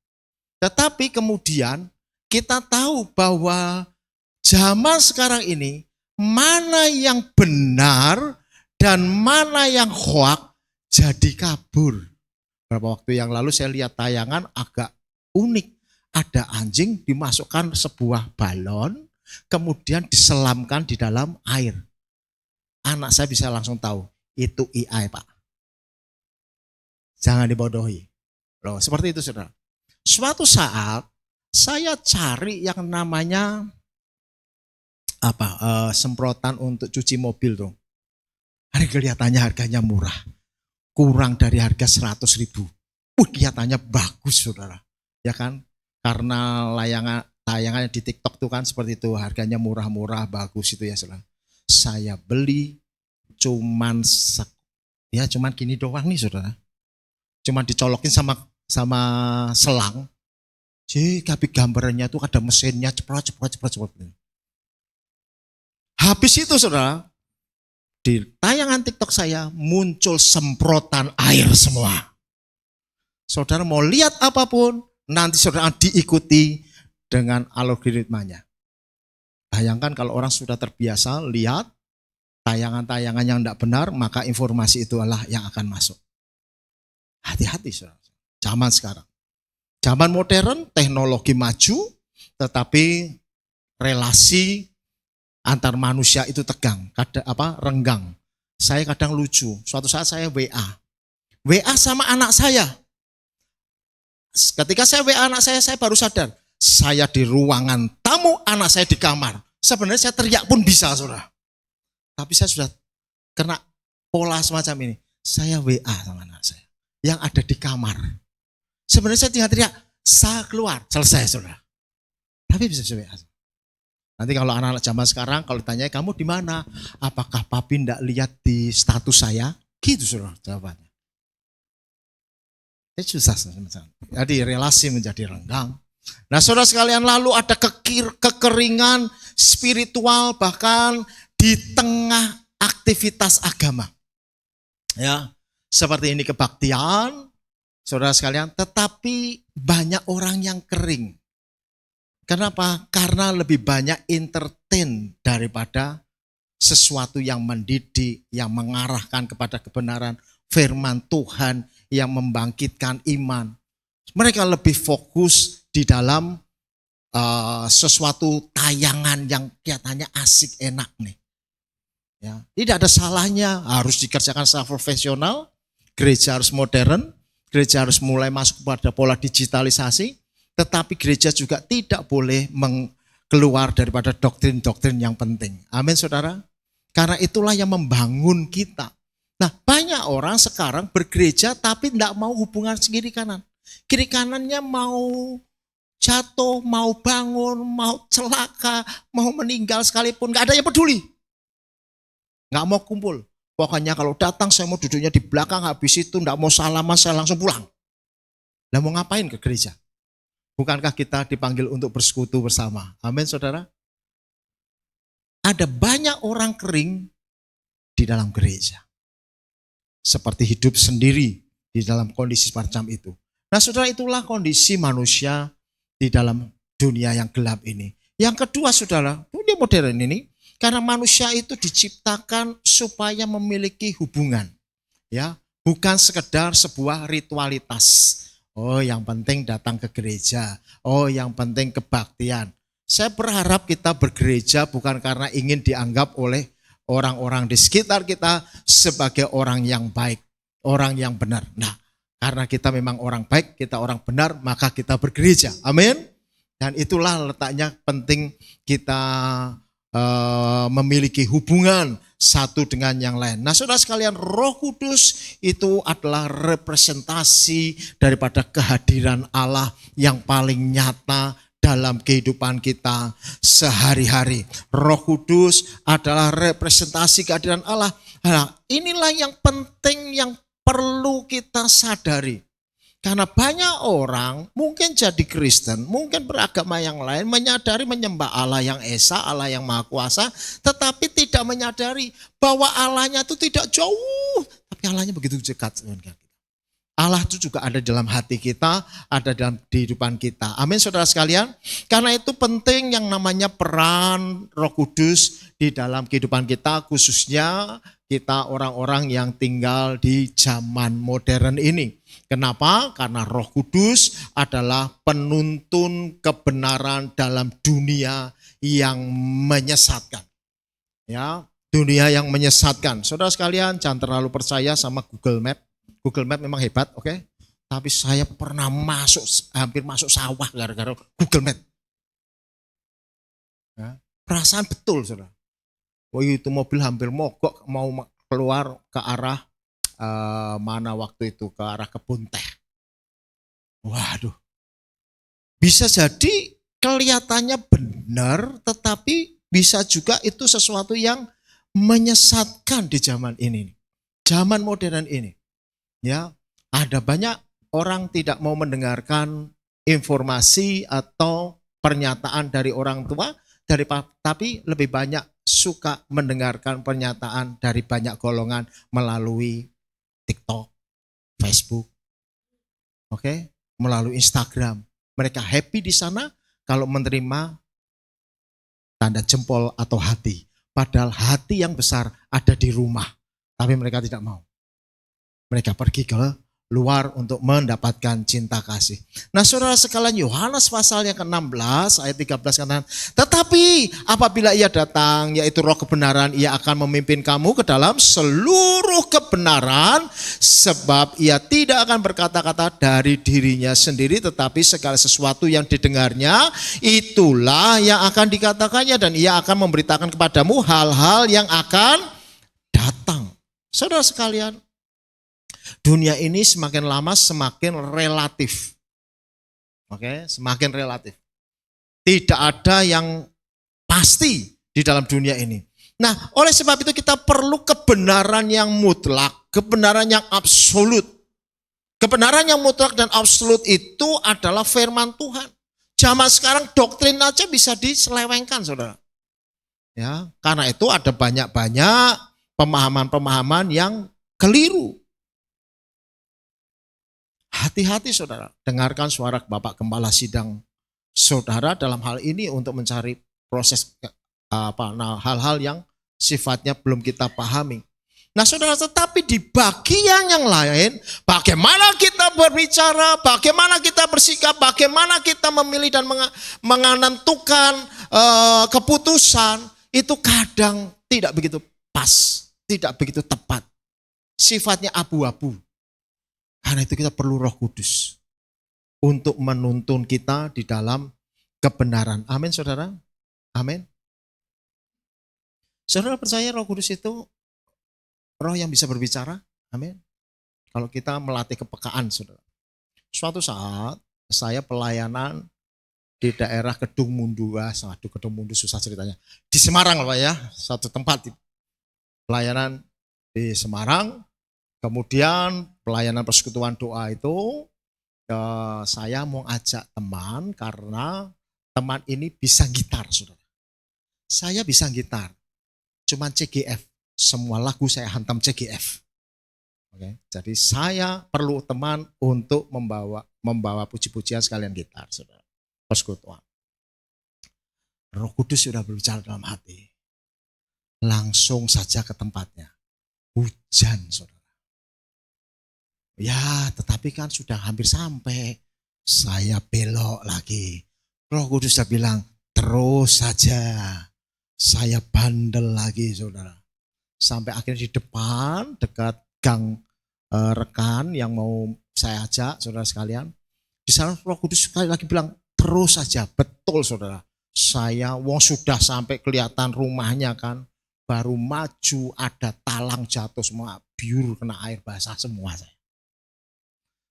Speaker 4: Tetapi kemudian kita tahu bahwa zaman sekarang ini, mana yang benar dan mana yang hoak jadi kabur. Beberapa waktu yang lalu saya lihat tayangan agak unik. Ada anjing dimasukkan sebuah balon, kemudian diselamkan di dalam air. Anak saya bisa langsung tahu, itu AI Pak. Jangan dibodohi. Loh, seperti itu saudara. Suatu saat saya cari yang namanya semprotan untuk cuci mobil tuh. Kelihatannya harganya murah. Kurang dari harga 100.000. Kelihatannya bagus, saudara. Ya kan? Karena tayangannya di TikTok tuh kan seperti itu. Harganya murah-murah, bagus itu ya, saudara. Saya beli cuman gini doang nih, saudara. Cuman dicolokin sama selang. Tapi gambarannya tuh ada mesinnya cepat. Habis itu, saudara, di tayangan TikTok saya muncul semprotan air semua. Saudara mau lihat apapun, nanti saudara diikuti dengan algoritmanya. Bayangkan kalau orang sudah terbiasa lihat tayangan-tayangan yang tidak benar, maka informasi itulah yang akan masuk. Hati-hati, saudara. Zaman sekarang. Zaman modern, teknologi maju, tetapi relasi antar manusia itu tegang, renggang. Saya kadang lucu. Suatu saat saya WA sama anak saya. Ketika saya WA anak saya baru sadar. Saya di ruangan tamu, anak saya di kamar. Sebenarnya saya teriak pun bisa, saudara. Tapi saya sudah kena pola semacam ini. Saya WA sama anak saya yang ada di kamar. Sebenarnya saya tinggal teriak, saya keluar, selesai, saudara. Tapi bisa WA. Nanti kalau anak-anak zaman sekarang, kalau ditanya kamu di mana? Apakah papi tidak lihat di status saya? Gitu, saudara, jawabannya. Susah. Jadi relasi menjadi renggang. Nah, saudara sekalian, lalu ada kekeringan spiritual bahkan di tengah aktivitas agama. Ya, seperti ini kebaktian, saudara sekalian, tetapi banyak orang yang kering. Kenapa? Karena lebih banyak entertain daripada sesuatu yang mendidik, yang mengarahkan kepada kebenaran, firman Tuhan yang membangkitkan iman. Mereka lebih fokus di dalam sesuatu tayangan yang kelihatannya asik, enak nih. Ya, tidak ada salahnya, harus dikerjakan secara profesional. Gereja harus modern, gereja harus mulai masuk pada pola digitalisasi. Tetapi gereja juga tidak boleh keluar daripada doktrin-doktrin yang penting. Amin, saudara. Karena itulah yang membangun kita. Nah, banyak orang sekarang bergereja tapi tidak mau hubungan kiri kanan. Kiri kanannya mau jatuh, mau bangun, mau celaka, mau meninggal sekalipun. Gak ada yang peduli. Gak mau kumpul. Pokoknya kalau datang saya mau duduknya di belakang, habis itu tidak mau salaman, saya langsung pulang. Lah mau ngapain ke gereja? Bukankah kita dipanggil untuk bersekutu bersama? Amin, saudara. Ada banyak orang kering di dalam gereja. Seperti hidup sendiri di dalam kondisi semacam itu. Nah, saudara, itulah kondisi manusia di dalam dunia yang gelap ini. Yang kedua, saudara, dunia modern ini, karena manusia itu diciptakan supaya memiliki hubungan. Ya, bukan sekedar sebuah ritualitas. Oh, yang penting datang ke gereja. Oh, yang penting kebaktian. Saya berharap kita bergereja bukan karena ingin dianggap oleh orang-orang di sekitar kita sebagai orang yang baik, orang yang benar. Nah, karena kita memang orang baik, kita orang benar, maka kita bergereja. Amin. Dan itulah letaknya penting kita memiliki hubungan satu dengan yang lain. Nah, saudara sekalian, Roh Kudus itu adalah representasi daripada kehadiran Allah yang paling nyata dalam kehidupan kita sehari-hari. Roh Kudus adalah representasi kehadiran Allah. Nah, inilah yang penting yang perlu kita sadari. Karena banyak orang mungkin jadi Kristen, mungkin beragama yang lain, menyadari menyembah Allah yang Esa, Allah yang Maha Kuasa, tetapi tidak menyadari bahwa Allahnya itu tidak jauh, tapi Allahnya begitu dekat dengan kita. Allah itu juga ada dalam hati kita, ada dalam kehidupan kita. Amin, saudara sekalian. Karena itu penting yang namanya peran Roh Kudus di dalam kehidupan kita, khususnya kita orang-orang yang tinggal di zaman modern ini. Kenapa? Karena Roh Kudus adalah penuntun kebenaran dalam dunia yang menyesatkan. Ya, dunia yang menyesatkan. Saudara sekalian, jangan terlalu percaya sama Google Map. Google Map memang hebat, oke? Tapi saya pernah hampir masuk sawah gara-gara Google Map. Ya, perasaan betul, saudara. Oh itu mobil hampir mogok mau keluar ke arah mana waktu itu, ke arah kebun teh. Waduh, bisa jadi kelihatannya benar, tetapi bisa juga itu sesuatu yang menyesatkan di zaman ini, zaman modern ini. Ya, ada banyak orang tidak mau mendengarkan informasi atau pernyataan dari orang tua, tapi lebih banyak suka mendengarkan pernyataan dari banyak golongan melalui TikTok, Facebook, melalui Instagram. Mereka happy di sana kalau menerima tanda jempol atau hati. Padahal hati yang besar ada di rumah, tapi mereka tidak mau. Mereka pergi ke luar untuk mendapatkan cinta kasih. Nah saudara sekalian, Yohanes pasal yang ke-16 ayat 13 katakan, tetapi apabila ia datang, yaitu roh kebenaran, ia akan memimpin kamu ke dalam seluruh kebenaran, sebab ia tidak akan berkata-kata dari dirinya sendiri, tetapi segala sesuatu yang didengarnya, itulah yang akan dikatakannya, dan ia akan memberitakan kepadamu hal-hal yang akan datang. Saudara sekalian, dunia ini semakin lama semakin relatif. Semakin relatif. Tidak ada yang pasti di dalam dunia ini. Nah, oleh sebab itu kita perlu kebenaran yang mutlak, kebenaran yang absolut. Kebenaran yang mutlak dan absolut itu adalah firman Tuhan. Zaman sekarang doktrin aja bisa diselewengkan, saudara. Ya, karena itu ada banyak-banyak pemahaman-pemahaman yang keliru. Hati-hati saudara, dengarkan suara Bapak Gembala Sidang saudara dalam hal ini untuk mencari proses hal-hal yang sifatnya belum kita pahami. Nah saudara, tetapi di bagian yang lain, bagaimana kita berbicara, bagaimana kita bersikap, bagaimana kita memilih dan menentukan keputusan, itu kadang tidak begitu pas, tidak begitu tepat. Sifatnya abu-abu. Karena itu kita perlu Roh Kudus untuk menuntun kita di dalam kebenaran. Amin saudara? Amin. Saudara percaya Roh Kudus itu roh yang bisa berbicara? Amin. Kalau kita melatih kepekaan saudara. Suatu saat saya pelayanan di daerah Kedung Mundu. Kedung Mundu susah ceritanya. Di Semarang Pak ya, satu tempat pelayanan di Semarang. Kemudian pelayanan persekutuan doa itu saya mau ajak teman karena teman ini bisa gitar saudara. Saya bisa gitar, cuman CGF, semua lagu saya hantam CGF. Jadi saya perlu teman untuk membawa puji-pujian sekalian gitar saudara. Persekutuan. Roh Kudus sudah berbicara dalam hati. Langsung saja ke tempatnya. Hujan saudara. Ya, tetapi kan sudah hampir sampai. Saya belok lagi. Roh Kudus sudah bilang, terus saja. Saya bandel lagi, saudara. Sampai akhirnya di depan, dekat gang rekan yang mau saya ajak, saudara sekalian. Di sana Roh Kudus sekali lagi bilang, terus saja. Betul, saudara. Saya, sudah sampai kelihatan rumahnya kan. Baru maju, ada talang jatuh semua. Biur kena air basah semua saya.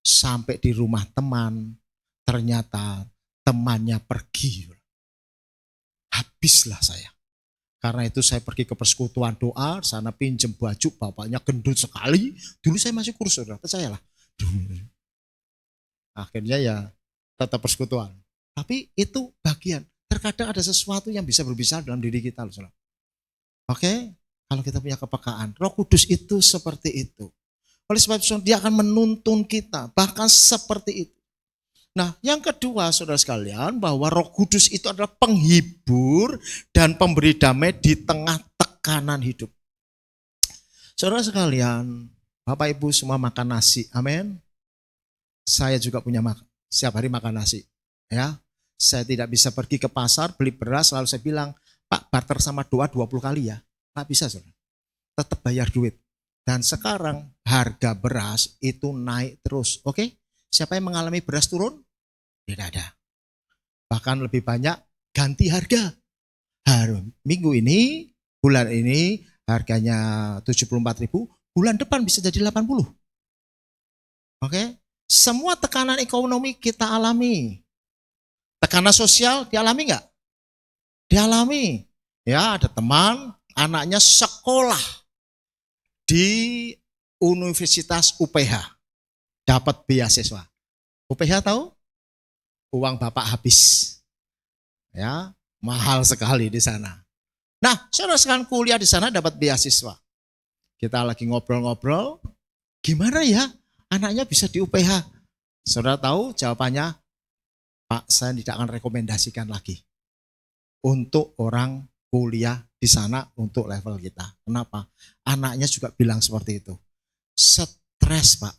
Speaker 4: Sampai di rumah teman, ternyata temannya pergi. Habislah saya. Karena itu saya pergi ke persekutuan doa, sana pinjem baju, bapaknya gendut sekali. Dulu saya masih kurus, saudara, percayalah. Akhirnya ya tetap persekutuan. Tapi itu bagian. Terkadang ada sesuatu yang bisa berbicara dalam diri kita, saudara. Kalau kita punya kepekaan, Roh Kudus itu seperti itu. Oleh sebab itu dia akan menuntun kita, bahkan seperti itu. Nah yang kedua saudara sekalian, bahwa Roh Kudus itu adalah penghibur dan pemberi damai di tengah tekanan hidup. Saudara sekalian, Bapak Ibu semua makan nasi, amin. Saya juga punya setiap hari makan nasi. Ya, saya tidak bisa pergi ke pasar beli beras, lalu saya bilang, Pak barter sama doa 20 kali ya. Nggak bisa saudara, tetap bayar duit. Dan sekarang harga beras itu naik terus, oke? Siapa yang mengalami beras turun? Tidak ada. Bahkan lebih banyak ganti harga. Minggu ini, bulan ini harganya 74.000, bulan depan bisa jadi 80. Oke? Semua tekanan ekonomi kita alami. Tekanan sosial dialami enggak? Dialami. Ya, ada teman, anaknya sekolah di Universitas UPH. Dapat beasiswa. UPH tahu? Uang bapak habis. Ya, mahal sekali di sana. Nah, saudara sekalian kuliah di sana dapat beasiswa. Kita lagi ngobrol-ngobrol, gimana ya anaknya bisa di UPH? Saudara tahu jawabannya, Pak, saya tidak akan rekomendasikan lagi untuk orang kuliah di sana untuk level kita. Kenapa? Anaknya juga bilang seperti itu. Stres, Pak.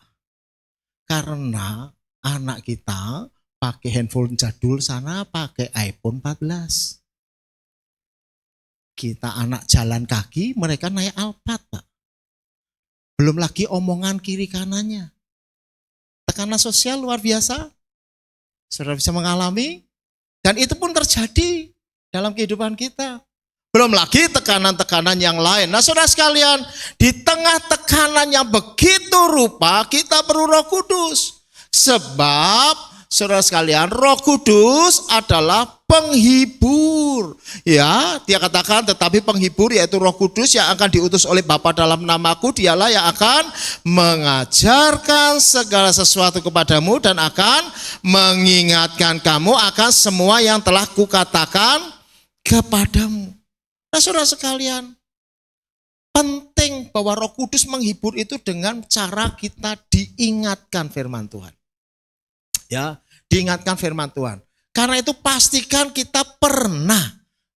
Speaker 4: Karena anak kita pakai handphone jadul sana, pakai iPhone 14. Kita anak jalan kaki, mereka naik Alphard, Pak. Belum lagi omongan kiri kanannya. Tekanan sosial luar biasa. Saudara bisa mengalami. Dan itu pun terjadi dalam kehidupan kita. Belum lagi tekanan-tekanan yang lain. Nah, saudara sekalian, di tengah tekanan yang begitu rupa, kita perlu Roh Kudus. Sebab, saudara sekalian, Roh Kudus adalah penghibur. Ya, dia katakan, tetapi penghibur yaitu Roh Kudus yang akan diutus oleh Bapa dalam namaku, dialah yang akan mengajarkan segala sesuatu kepadamu dan akan mengingatkan kamu akan semua yang telah kukatakan kepadamu. Nah, saudara sekalian, penting bahwa Roh Kudus menghibur itu dengan cara kita diingatkan firman Tuhan. Ya, diingatkan firman Tuhan. Karena itu pastikan kita pernah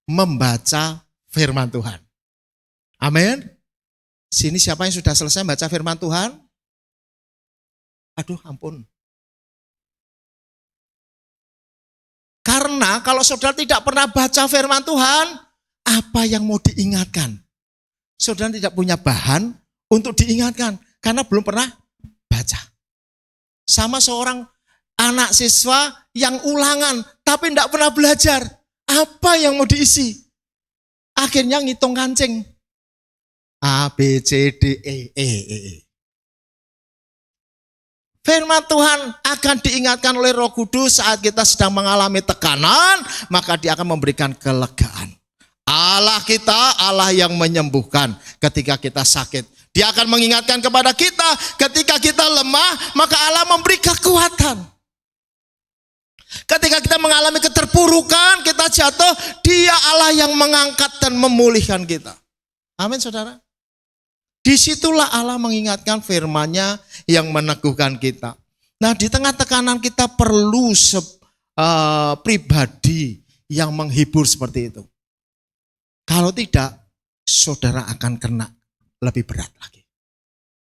Speaker 4: membaca firman Tuhan. Amin. Sini siapa yang sudah selesai baca firman Tuhan? Aduh, ampun. Karena kalau saudara tidak pernah baca firman Tuhan, apa yang mau diingatkan? Saudara tidak punya bahan untuk diingatkan karena belum pernah baca. Sama seorang anak siswa yang ulangan tapi tidak pernah belajar. Apa yang mau diisi? Akhirnya ngitung kancing. A, B, C, D, E. Firman Tuhan akan diingatkan oleh Roh Kudus saat kita sedang mengalami tekanan, maka dia akan memberikan kelegaan. Allah kita, Allah yang menyembuhkan ketika kita sakit. Dia akan mengingatkan kepada kita ketika kita lemah, maka Allah memberi kekuatan. Ketika kita mengalami keterpurukan, kita jatuh, dia Allah yang mengangkat dan memulihkan kita. Amin, saudara. Disitulah Allah mengingatkan firman-Nya yang meneguhkan kita. Nah, di tengah tekanan kita perlu pribadi yang menghibur seperti itu. Kalau tidak, saudara akan kena lebih berat lagi.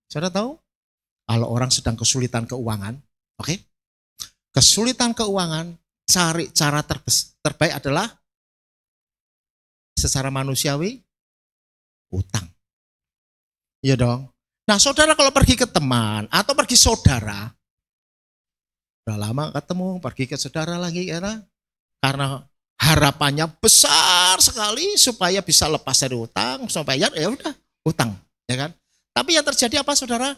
Speaker 4: Saudara tahu? Kalau orang sedang kesulitan keuangan, oke? Kesulitan keuangan, cari cara terbaik adalah secara manusiawi, utang. Iya dong. Nah, saudara kalau pergi ke teman atau pergi saudara, udah lama ketemu, pergi ke saudara lagi karena harapannya besar sekali supaya bisa lepas dari utang, supaya ya udah utang, ya kan? Tapi yang terjadi apa, saudara?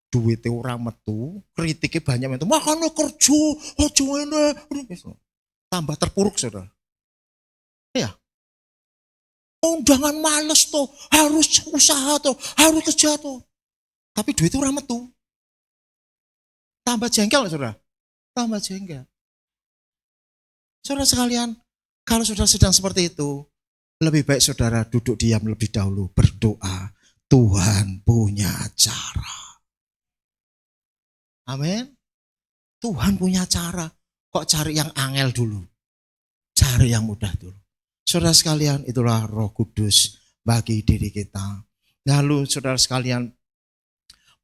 Speaker 4: Duitnya orang metu, kritiknya banyak metu. Makanya kerja, aja ini, tambah terpuruk, saudara. Ya. Jangan males tuh, harus usaha tuh, harus kerja tuh. Tapi duit itu orang metu. Tambah jengkel, saudara. Tambah jengkel. Saudara sekalian, kalau saudara sedang seperti itu, lebih baik saudara duduk diam lebih dahulu, berdoa. Tuhan punya cara. Amin. Tuhan punya cara. Kok cari yang angel dulu? Cari yang mudah dulu. Saudara sekalian, itulah Roh Kudus bagi diri kita. Lalu saudara sekalian,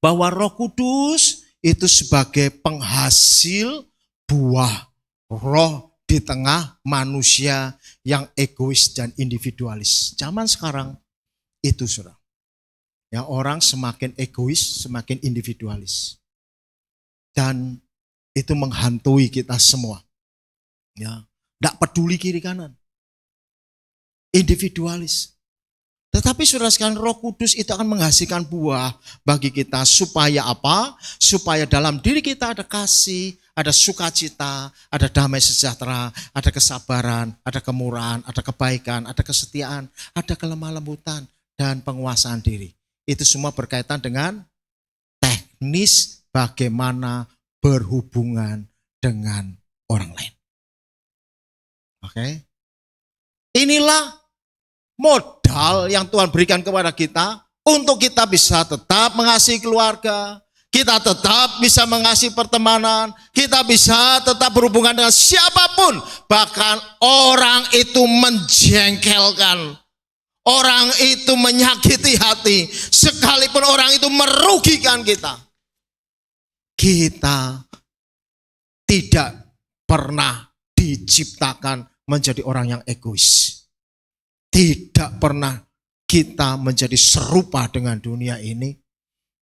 Speaker 4: bahwa Roh Kudus itu sebagai penghasil buah roh di tengah manusia yang egois dan individualis. Zaman sekarang itu, saudara. Ya, orang semakin egois, semakin individualis. Dan itu menghantui kita semua. Ya, tidak peduli kiri kanan. Individualis. Tetapi saudara sekalian, Roh Kudus itu akan menghasilkan buah bagi kita supaya apa? Supaya dalam diri kita ada kasih, ada sukacita, ada damai sejahtera, ada kesabaran, ada kemurahan, ada kebaikan, ada kesetiaan, ada kelemah lembutan dan penguasaan diri. Itu semua berkaitan dengan teknis bagaimana berhubungan dengan orang lain. Oke. Inilah modal yang Tuhan berikan kepada kita untuk kita bisa tetap mengasihi keluarga, kita tetap bisa mengasihi pertemanan, kita bisa tetap berhubungan dengan siapapun, bahkan orang itu menjengkelkan, orang itu menyakiti hati, sekalipun orang itu merugikan kita. Kita tidak pernah diciptakan menjadi orang yang egois. Tidak pernah kita menjadi serupa dengan dunia ini.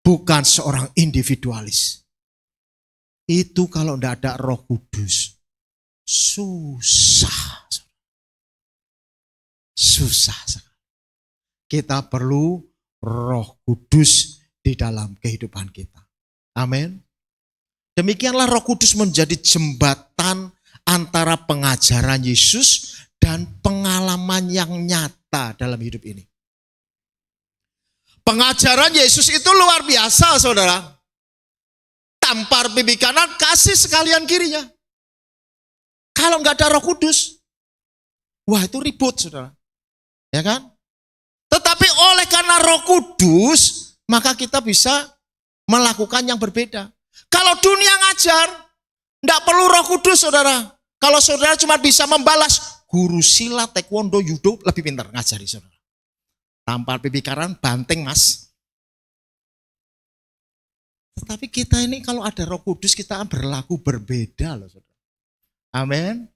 Speaker 4: Bukan seorang individualis. Itu kalau tidak ada Roh Kudus, susah. Susah sekali. Kita perlu Roh Kudus di dalam kehidupan kita. Amin. Demikianlah Roh Kudus menjadi jembatan antara pengajaran Yesus dan pengalaman yang nyata dalam hidup ini. Pengajaran Yesus itu luar biasa, saudara. Tampar pipi kanan, kasih sekalian kirinya. Kalau nggak ada Roh Kudus, wah itu ribut, saudara. Ya kan? Tetapi oleh karena Roh Kudus, maka kita bisa melakukan yang berbeda. Kalau dunia ngajar, nggak perlu Roh Kudus, saudara. Kalau saudara cuma bisa membalas, guru silat, taekwondo, judo lebih pintar ngajari saudara. Tampar pipi kanan, banting mas. Tetapi kita ini kalau ada Roh Kudus kita berlaku berbeda loh saudara. Amin.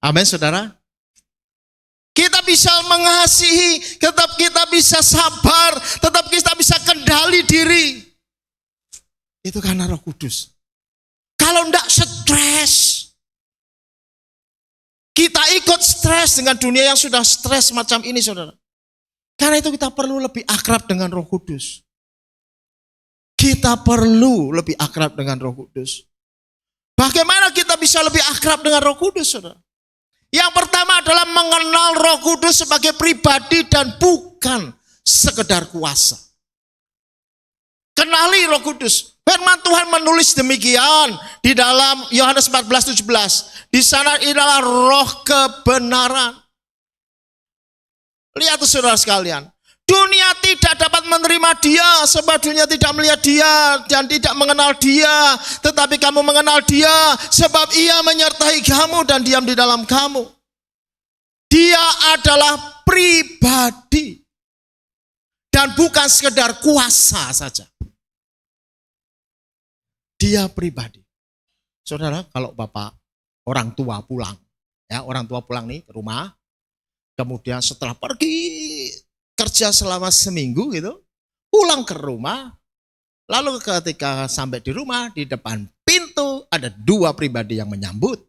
Speaker 4: Amin saudara. Kita bisa mengasihi, tetap kita bisa sabar, tetap kita bisa kendali diri. Itu karena Roh Kudus. Kalau enggak stres, kita ikut stres dengan dunia yang sudah stres macam ini saudara. Karena itu kita perlu lebih akrab dengan Roh Kudus. Kita perlu lebih akrab dengan Roh Kudus. Bagaimana kita bisa lebih akrab dengan Roh Kudus saudara? Yang pertama adalah mengenal Roh Kudus sebagai pribadi dan bukan sekedar kuasa. Kenali Roh Kudus. Firman Tuhan menulis demikian di dalam Yohanes 14:17. Di sana adalah roh kebenaran. Lihat saudara sekalian. Dunia tidak dapat menerima dia sebab dunia tidak melihat dia dan tidak mengenal dia. Tetapi kamu mengenal dia sebab ia menyertai kamu dan diam di dalam kamu. Dia adalah pribadi dan bukan sekedar kuasa saja. Dia pribadi. Saudara, kalau bapak orang tua pulang, ya orang tua pulang nih ke rumah, kemudian setelah pergi kerja selama seminggu gitu, pulang ke rumah, lalu ketika sampai di rumah, di depan pintu ada dua pribadi yang menyambut,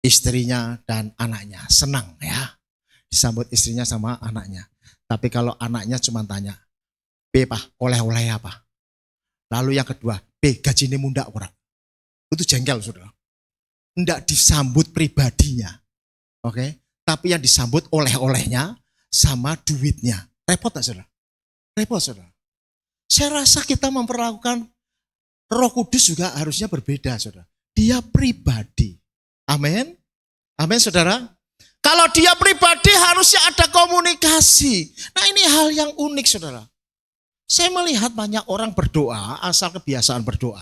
Speaker 4: istrinya dan anaknya. Senang ya, disambut istrinya sama anaknya. Tapi kalau anaknya cuma tanya, "Be, Pak, oleh-oleh apa?" Lalu yang kedua, "Be, gajinya mundak orang." Itu jengkel saudara. Enggak disambut pribadinya. Oke, tapi yang disambut oleh-olehnya sama duitnya. Repot tak saudara? Repot saudara. Saya rasa kita memperlakukan Roh Kudus juga harusnya berbeda saudara. Dia pribadi. Amin. Amin saudara. Kalau dia pribadi harusnya ada komunikasi. Nah ini hal yang unik saudara. Saya melihat banyak orang berdoa asal kebiasaan berdoa.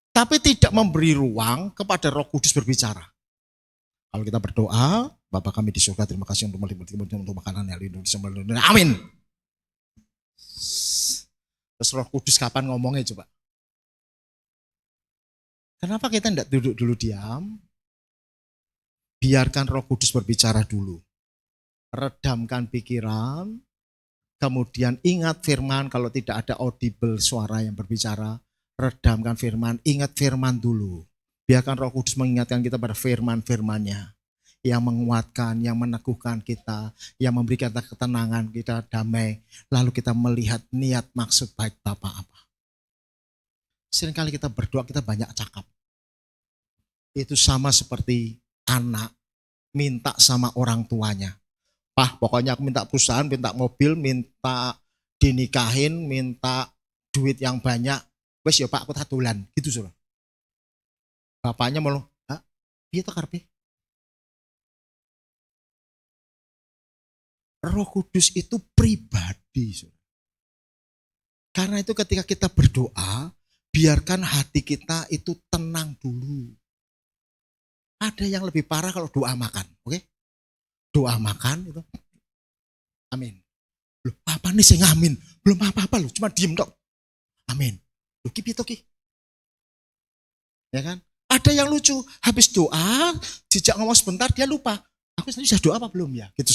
Speaker 4: Tapi tidak memberi ruang kepada Roh Kudus berbicara. Kalau kita berdoa, Bapa kami di surga, terima kasih untuk makanan yang lindungi. Amin. Terus Roh Kudus kapan ngomongnya coba? Kenapa kita tidak duduk dulu diam? Biarkan Roh Kudus berbicara dulu. Redamkan pikiran, kemudian ingat firman kalau tidak ada audible suara yang berbicara, redamkan firman, ingat firman dulu. Biarkan Roh Kudus mengingatkan kita pada firman-firmannya yang menguatkan, yang meneguhkan kita, yang memberikan kita ketenangan, kita damai. Lalu kita melihat niat maksud baik Bapa apa. Seringkali kita berdoa, kita banyak cakap. Itu sama seperti anak minta sama orang tuanya. Pak, pokoknya aku minta perusahaan, minta mobil, minta dinikahin, minta duit yang banyak. Wes ya Pak, aku tak dolan. Gitu suruh. Bapaknya malah, piye to karepe? Roh Kudus itu pribadi. Saudara. Karena itu ketika kita berdoa, biarkan hati kita itu tenang dulu. Ada yang lebih parah kalau doa makan, oke? Doa makan itu, amin. Loh, apa nih saya ngamin? Belum apa-apa loh, cuma diem dok. Amin. Loh, ki piye to ki? Ya kan? Ada yang lucu, habis doa, jejak ngomong sebentar dia lupa. Aku tadi sudah doa apa belum ya? Gitu.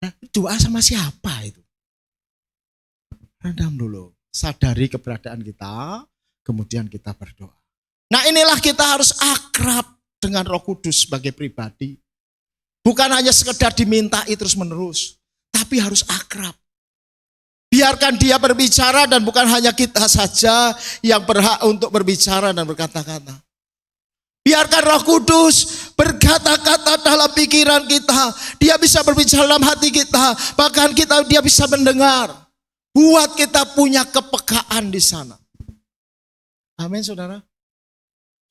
Speaker 4: Nah, doa sama siapa itu? Rendam dulu, sadari keberadaan kita, kemudian kita berdoa. Nah inilah kita harus akrab dengan Roh Kudus sebagai pribadi. Bukan hanya sekedar dimintai terus menerus, tapi harus akrab. Biarkan dia berbicara dan bukan hanya kita saja yang berhak untuk berbicara dan berkata-kata. Biarkan Roh Kudus berkata-kata dalam pikiran kita. Dia bisa berbicara dalam hati kita. Bahkan dia bisa mendengar. Buat kita punya kepekaan di sana. Amin saudara.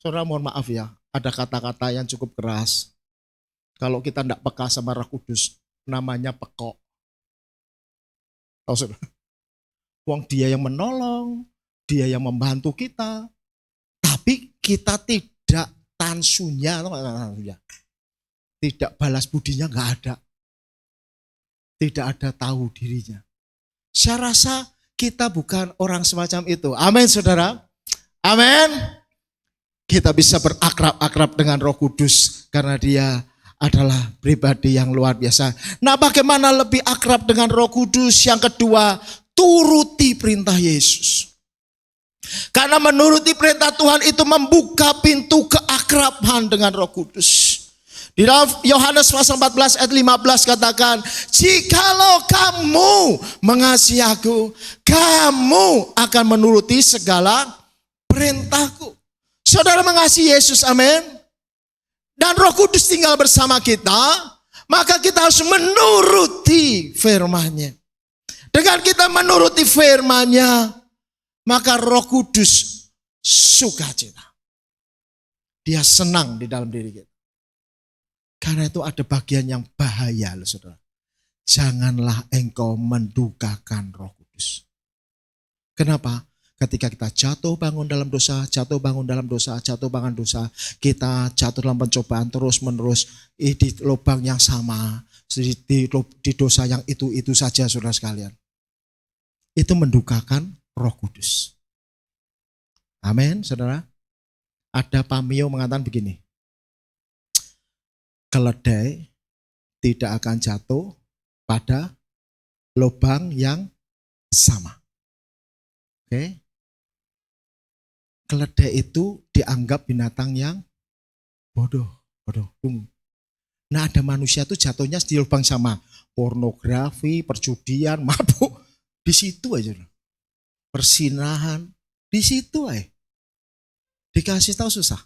Speaker 4: Saudara mohon maaf ya. Ada kata-kata yang cukup keras. Kalau kita tidak peka sama Roh Kudus. Namanya pekok. Tahu saudara? Wong dia yang menolong. Dia yang membantu kita. Tapi kita tidak tansunya, tidak balas budinya, nggak ada. Tidak ada tahu dirinya. Saya rasa kita bukan orang semacam itu. Amin saudara. Amin. Kita bisa berakrab-akrab dengan Roh Kudus karena dia adalah pribadi yang luar biasa. Nah, bagaimana lebih akrab dengan Roh Kudus? Yang kedua, turuti perintah Yesus. Karena menuruti perintah Tuhan itu membuka pintu keakraban dengan Roh Kudus. Di dalam Yohanes pasal 14 ayat 15 katakan, jikalau kamu mengasihi aku, kamu akan menuruti segala perintahku. Saudara mengasihi Yesus, amin. Dan Roh Kudus tinggal bersama kita, maka kita harus menuruti firman-Nya. Dengan kita menuruti firman-Nya, maka Roh Kudus sukacita. Dia senang di dalam diri kita. Karena itu ada bagian yang bahaya loh saudara. Janganlah engkau mendukakan Roh Kudus. Kenapa? Ketika kita jatuh bangun dalam dosa, jatuh bangun dalam dosa, jatuh bangun dosa, kita jatuh dalam pencobaan terus menerus di lubang yang sama, di dosa yang itu saja saudara sekalian. Itu mendukakan Roh Kudus. Amin, saudara. Ada pamio mengatakan begini. Keledai tidak akan jatuh pada lubang yang sama. Oke. Keledai itu dianggap binatang yang bodoh. Nah, ada manusia itu jatuhnya di lubang sama. Pornografi, perjudian, mabuk. Di situ aja. Persinahan, di situ aja. Dikasih tahu susah.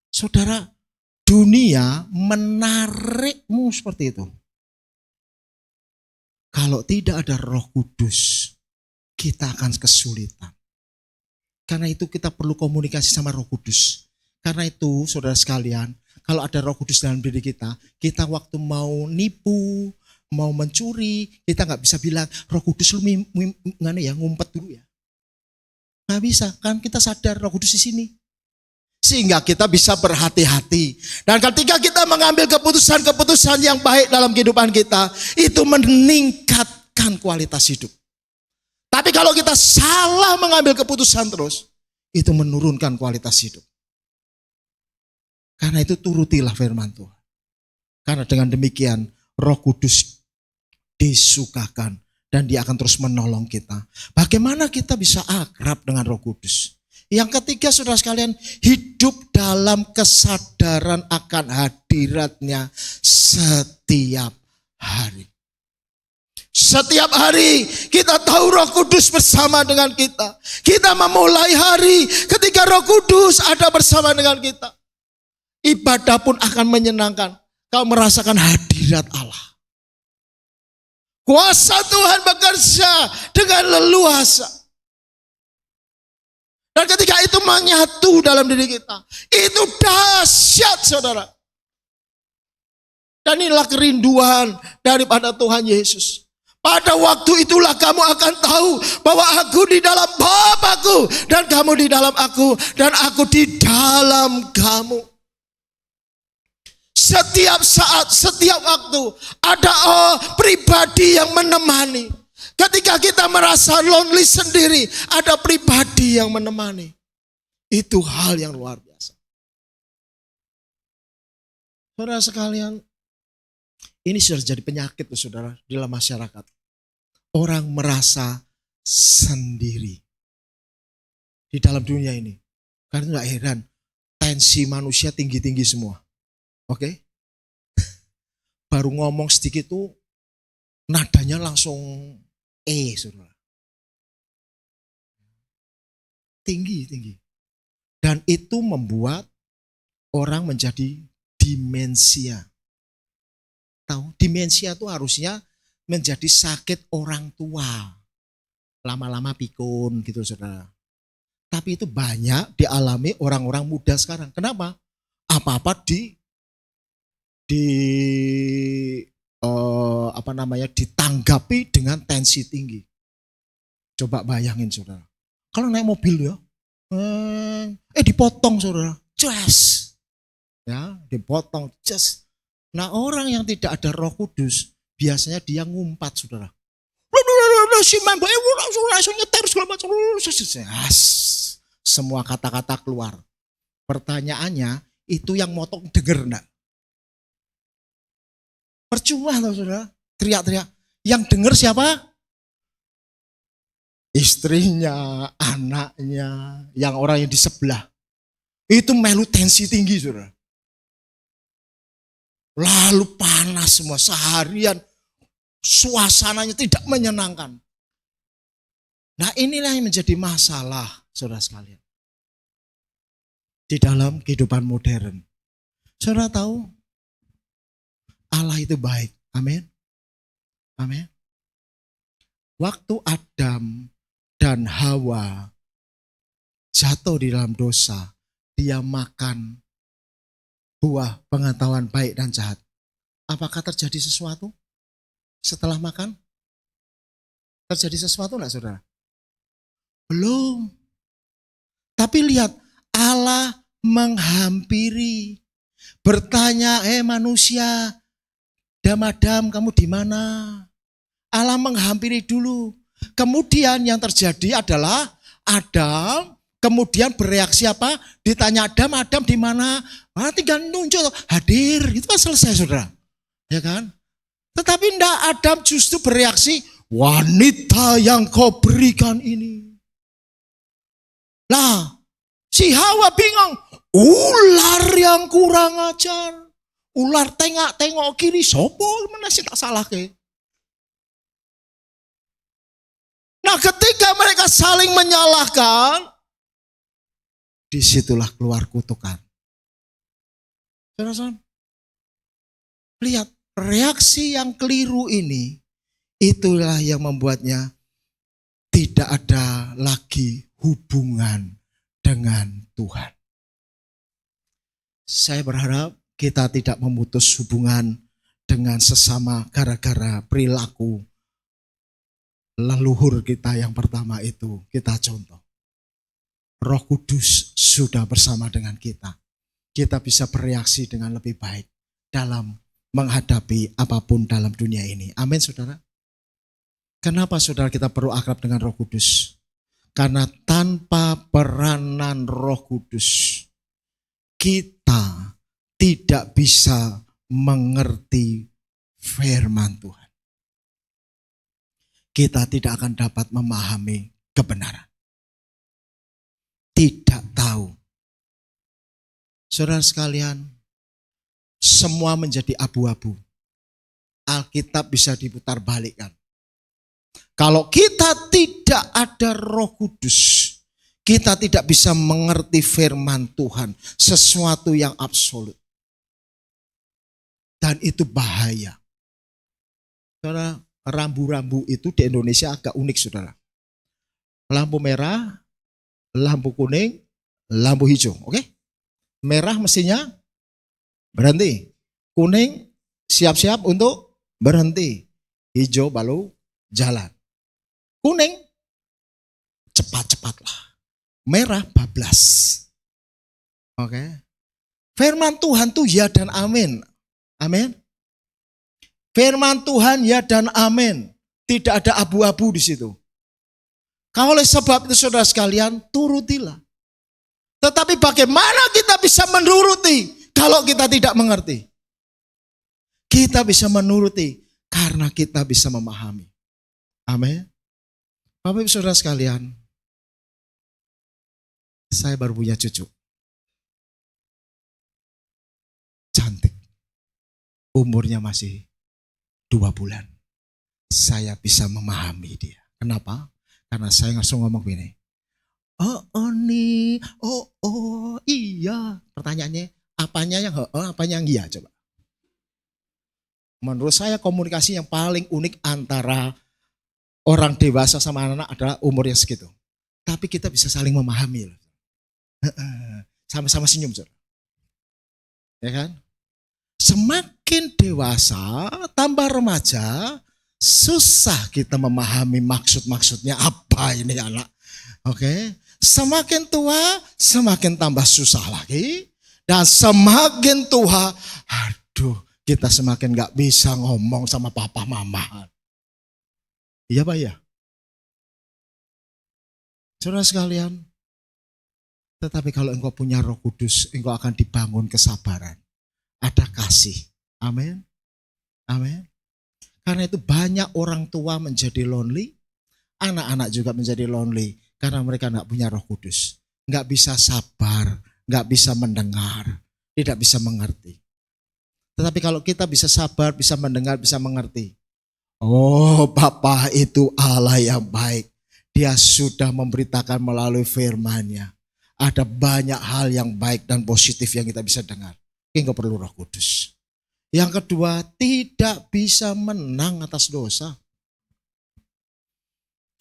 Speaker 4: Saudara, dunia menarikmu seperti itu. Kalau tidak ada Roh Kudus, kita akan kesulitan. Karena itu kita perlu komunikasi sama Roh Kudus. Karena itu saudara sekalian, kalau ada Roh Kudus dalam diri kita waktu mau nipu, mau mencuri, kita nggak bisa bilang Roh Kudus lu ngumpet dulu ya. Nggak bisa, kan kita sadar Roh Kudus di sini. Sehingga kita bisa berhati-hati. Dan ketika kita mengambil keputusan-keputusan yang baik dalam kehidupan kita, itu meningkatkan kualitas hidup. Tapi kalau kita salah mengambil keputusan terus, itu menurunkan kualitas hidup. Karena itu turutilah firman Tuhan. Karena dengan demikian Roh Kudus disukakan dan dia akan terus menolong kita. Bagaimana kita bisa akrab dengan Roh Kudus? Yang ketiga, saudara sekalian, hidup dalam kesadaran akan hadiratnya setiap hari. Setiap hari kita tahu Roh Kudus bersama dengan kita. Kita memulai hari ketika Roh Kudus ada bersama dengan kita. Ibadah pun akan menyenangkan. Kau merasakan hadirat Allah. Kuasa Tuhan bekerja dengan leluasa. Dan ketika itu menyatu dalam diri kita, itu dahsyat, saudara. Dan inilah kerinduan daripada Tuhan Yesus. Pada waktu itulah kamu akan tahu bahwa aku di dalam Bapa-Ku dan kamu di dalam aku dan aku di dalam kamu. Setiap saat, setiap waktu ada pribadi yang menemani. Ketika kita merasa lonely sendiri, ada pribadi yang menemani. Itu hal yang luar biasa. Saudara sekalian, ini sudah jadi penyakit saudara di dalam masyarakat. Orang merasa sendiri di dalam dunia ini. Karena gak heran, tensi manusia tinggi-tinggi semua. Oke? Baru ngomong sedikit tuh nadanya langsung saudara. Tinggi. Dan itu membuat orang menjadi demensia. Tahu, demensia itu harusnya menjadi sakit orang tua. Lama-lama pikun gitu saudara. Tapi itu banyak dialami orang-orang muda sekarang. Kenapa? Apa-apa ditanggapi dengan tensi tinggi. Coba bayangin saudara. Kalau naik mobil ya, dipotong saudara, just. Ya, dipotong just. Nah, orang yang tidak ada Roh Kudus biasanya dia ngumpat saudara. Semua kata-kata keluar. Pertanyaannya, itu yang motong denger enggak? Percuma loh saudara, teriak-teriak. Yang denger siapa? Istrinya, anaknya, yang orang yang di sebelah. Itu melu tensi tinggi saudara. Lalu panas semua seharian. Suasananya tidak menyenangkan. Nah inilah yang menjadi masalah saudara sekalian. Di dalam kehidupan modern. Saudara tahu? Allah itu baik. Amin. Amin. Waktu Adam dan Hawa jatuh di dalam dosa, dia makan buah pengetahuan baik dan jahat. Apakah terjadi sesuatu setelah makan? Terjadi sesuatu enggak saudara? Belum. Tapi lihat, Allah menghampiri. Bertanya, manusia, Adam, kamu di mana? Allah menghampiri dulu. Kemudian yang terjadi adalah Adam kemudian bereaksi apa? Ditanya Adam di mana? Tinggal nunjuk, hadir. Itu kan selesai saudara. Ya kan? Tetapi enggak, Adam justru bereaksi, wanita yang kau berikan ini. Lah, si Hawa bingung, ular yang kurang ajar. Ular tengok kiri, sopo mana sih tak salah ke? Nah ketika mereka saling menyalahkan, disitulah keluar kutukan. Saudara, lihat reaksi yang keliru ini, itulah yang membuatnya tidak ada lagi hubungan dengan Tuhan. Saya berharap kita tidak memutus hubungan dengan sesama gara-gara perilaku leluhur kita yang pertama itu kita contoh. Roh Kudus sudah bersama dengan kita. Kita bisa bereaksi dengan lebih baik dalam menghadapi apapun dalam dunia ini. Amin saudara. Kenapa saudara kita perlu akrab dengan Roh Kudus? Karena tanpa peranan Roh Kudus, kita tidak bisa mengerti firman Tuhan.
Speaker 5: kita tidak akan dapat memahami kebenaran. Tidak tahu. Saudara sekalian, semua menjadi abu-abu. Alkitab bisa diputar balikkan. Kalau kita tidak ada Roh Kudus, kita tidak bisa mengerti firman Tuhan, sesuatu yang absolut. Dan itu bahaya. Saudara, rambu-rambu itu di Indonesia agak unik, saudara. Lampu merah, lampu kuning, lampu hijau, oke? Merah mestinya berhenti. Kuning siap-siap untuk berhenti. Hijau baru jalan. Kuning cepat-cepatlah. Merah bablas. Oke. Firman Tuhan tuh ya dan amin. Amin. Firman Tuhan ya dan amin. Tidak ada abu-abu di situ. Kalau oleh sebab itu saudara sekalian, turutilah. Tetapi bagaimana kita bisa menuruti kalau kita tidak mengerti? Kita bisa menuruti karena kita bisa memahami. Amin. Bapak Ibu saudara sekalian, saya baru punya cucu. Cantik. Umurnya masih 2 bulan. Saya bisa memahami dia. Kenapa? Karena saya langsung ngomong gini. Oh nih, oh iya. Pertanyaannya, apanya yang apanya yang iya coba. Menurut saya komunikasi yang paling unik antara orang dewasa sama anak-anak adalah umurnya segitu. Tapi kita bisa saling memahami. Sama-sama senyum. Saudara. Ya kan? Semakin dewasa, tambah remaja, susah kita memahami maksud-maksudnya apa ini anak. Oke? Semakin tua, semakin tambah susah lagi. Dan semakin tua, aduh, kita semakin gak bisa ngomong sama papa mama. Iya Pak ya? Saudara sekalian, tetapi kalau engkau punya Roh Kudus, engkau akan dibangun kesabaran. Ada kasih. Amin. Amin. Karena itu banyak orang tua menjadi lonely, anak-anak juga menjadi lonely. Karena mereka gak punya Roh Kudus. Gak bisa sabar, gak bisa mendengar, tidak bisa mengerti. Tetapi kalau kita bisa sabar, bisa mendengar, bisa mengerti. Oh, Bapa itu Allah yang baik. Dia sudah memberitakan melalui firman-Nya. Ada banyak hal yang baik dan positif yang kita bisa dengar. Engkau perlu Roh Kudus. Yang kedua, tidak bisa menang atas dosa.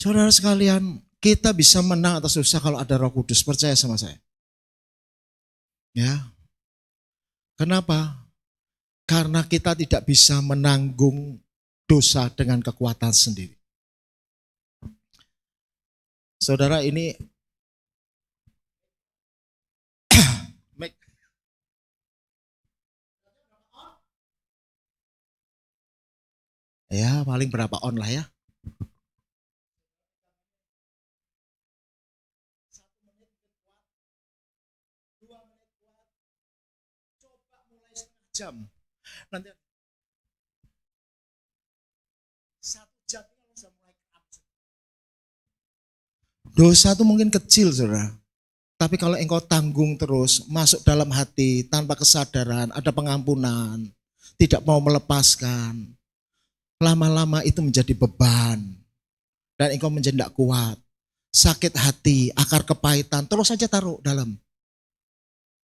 Speaker 5: Saudara sekalian, kita bisa menang atas dosa kalau ada Roh Kudus. Percaya sama saya. Ya. Kenapa? Karena kita tidak bisa menanggung dosa dengan kekuatan sendiri. Saudara, ini ya paling berapa on lah ya. Coba mulai setengah jam. Nanti 1 jam ini bisa mulai absen. Dosa itu mungkin kecil saudara. Tapi kalau engkau tanggung terus, masuk dalam hati tanpa kesadaran, ada pengampunan, tidak mau melepaskan. Lama-lama itu menjadi beban. Dan engkau menjadi tidak kuat. Sakit hati, akar kepahitan, terus saja taruh dalam.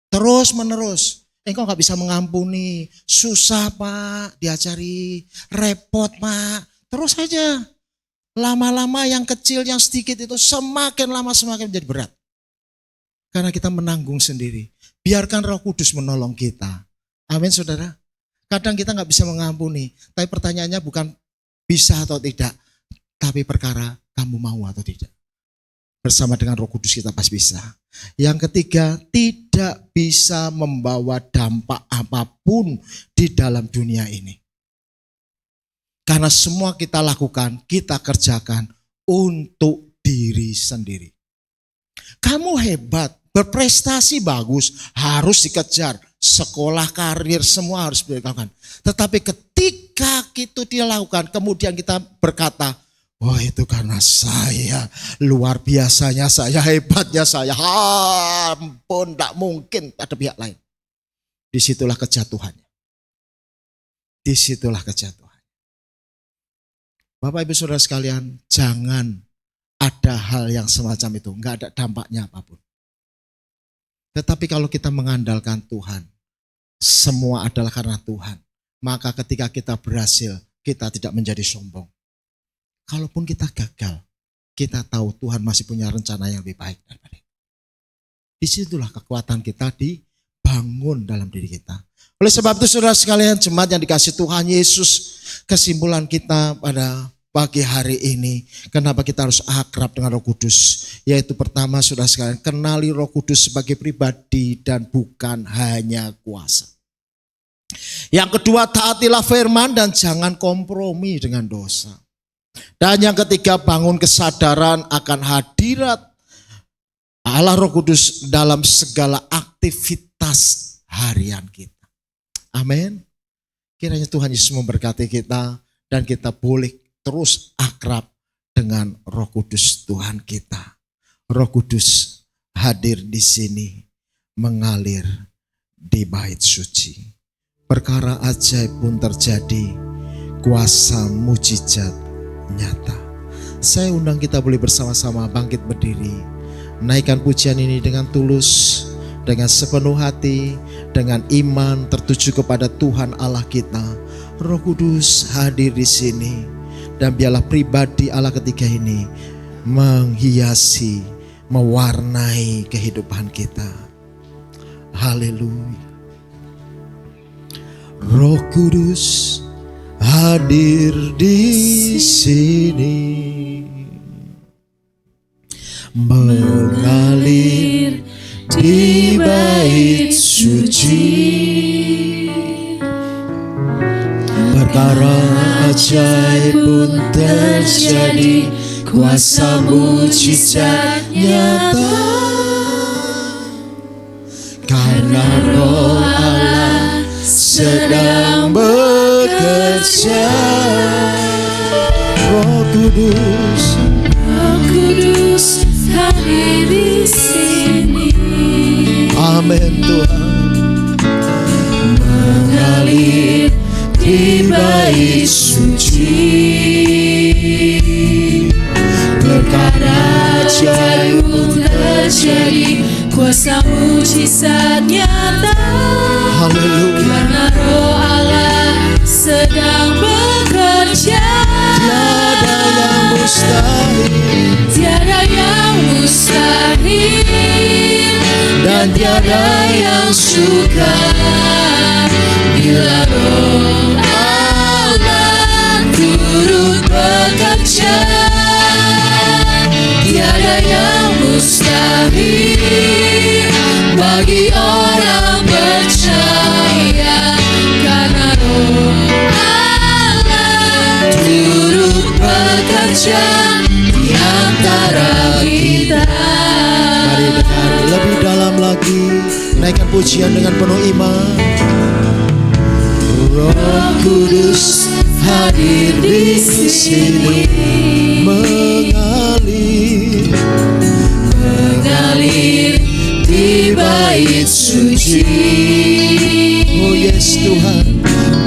Speaker 5: Terus menerus. Engkau gak bisa mengampuni. Susah Pak, diajari. Repot Pak. Terus saja. Lama-lama yang kecil, yang sedikit itu semakin lama semakin menjadi berat. Karena kita menanggung sendiri. Biarkan Roh Kudus menolong kita. Amin saudara. Kadang kita gak bisa mengampuni. Tapi pertanyaannya bukan bisa atau tidak. Tapi perkara kamu mau atau tidak. Bersama dengan Roh Kudus kita pasti bisa. Yang ketiga, tidak bisa membawa dampak apapun di dalam dunia ini. Karena semua kita lakukan, kita kerjakan untuk diri sendiri. Kamu hebat, berprestasi bagus, harus dikejar. Sekolah, karir, semua harus dilakukan. Tetapi ketika itu dilakukan, kemudian kita berkata, Oh itu karena saya luar biasanya, saya hebatnya, saya ampun, tak mungkin ada pihak lain. Disitulah kejatuhannya. Disitulah kejatuhan. Bapak Ibu Saudara sekalian, jangan ada hal yang semacam itu, nggak ada dampaknya apapun. Tetapi kalau kita mengandalkan Tuhan, semua adalah karena Tuhan. Maka ketika kita berhasil, kita tidak menjadi sombong. Kalaupun kita gagal, kita tahu Tuhan masih punya rencana yang lebih baik daripada itu. Disitulah kekuatan kita dibangun dalam diri kita. Oleh sebab itu saudara sekalian, jemaat yang dikasihi Tuhan Yesus, kesimpulan kita pada pagi hari ini, kenapa kita harus akrab dengan Roh Kudus? Yaitu pertama saudara sekalian, kenali Roh Kudus sebagai pribadi dan bukan hanya kuasa. Yang kedua, taatilah firman dan jangan kompromi dengan dosa. Dan yang ketiga, bangun kesadaran akan hadirat Allah Roh Kudus dalam segala aktivitas harian kita. Amin. Kiranya Tuhan Yesus memberkati kita dan kita boleh terus akrab dengan Roh Kudus Tuhan kita. Roh Kudus hadir di sini, mengalir di bait suci. Perkara ajaib pun terjadi, kuasa mujizat nyata. Saya undang kita boleh bersama-sama bangkit berdiri, naikkan pujian ini dengan tulus, dengan sepenuh hati, dengan iman tertuju kepada Tuhan Allah kita. Roh Kudus hadir di sini dan biarlah pribadi Allah ketika ini menghiasi, mewarnai kehidupan kita. Haleluya. Roh Kudus hadir di sini, mengalir di bait suci. Perkara ajaib pun terjadi, kuasa mujizat nyata. Karena Roh Allah sedang bekerja. Roh Kudus,
Speaker 3: Roh Kudus hadir di sini.
Speaker 5: amin Tuhan.
Speaker 3: Mengalir di bait suci. Perkara ajaib pun terjadi, kuasa mujizat nyata.
Speaker 5: Haleluya.
Speaker 3: Karena Roh Allah sedang bekerja.
Speaker 5: Tiada yang mustahil,
Speaker 3: Tiada yang mustahil,
Speaker 5: dan tiada yang
Speaker 3: sukar bila Roh Allah turut bekerja. Tiada yang mustahil bagi orang percaya, karena Roh Allah turut bekerja di antara kita.
Speaker 5: mari dengar lebih dalam lagi, naikkan pujian dengan penuh iman. Roh Kudus hadir di sini, mengalir
Speaker 3: di bait suci.
Speaker 5: Oh yes Tuhan.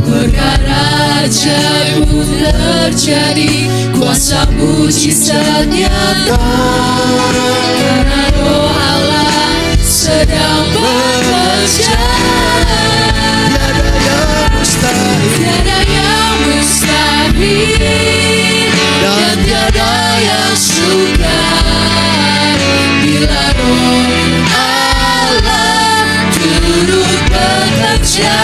Speaker 3: Perkara ajaib pun terjadi, kuasa mujizat nyata. Karena Roh Allah sedang bekerja.
Speaker 5: Tiada yang mustahil,
Speaker 3: Tiada yang mustahil, dan tiada yang sukar bila Roh Allah turut bekerja.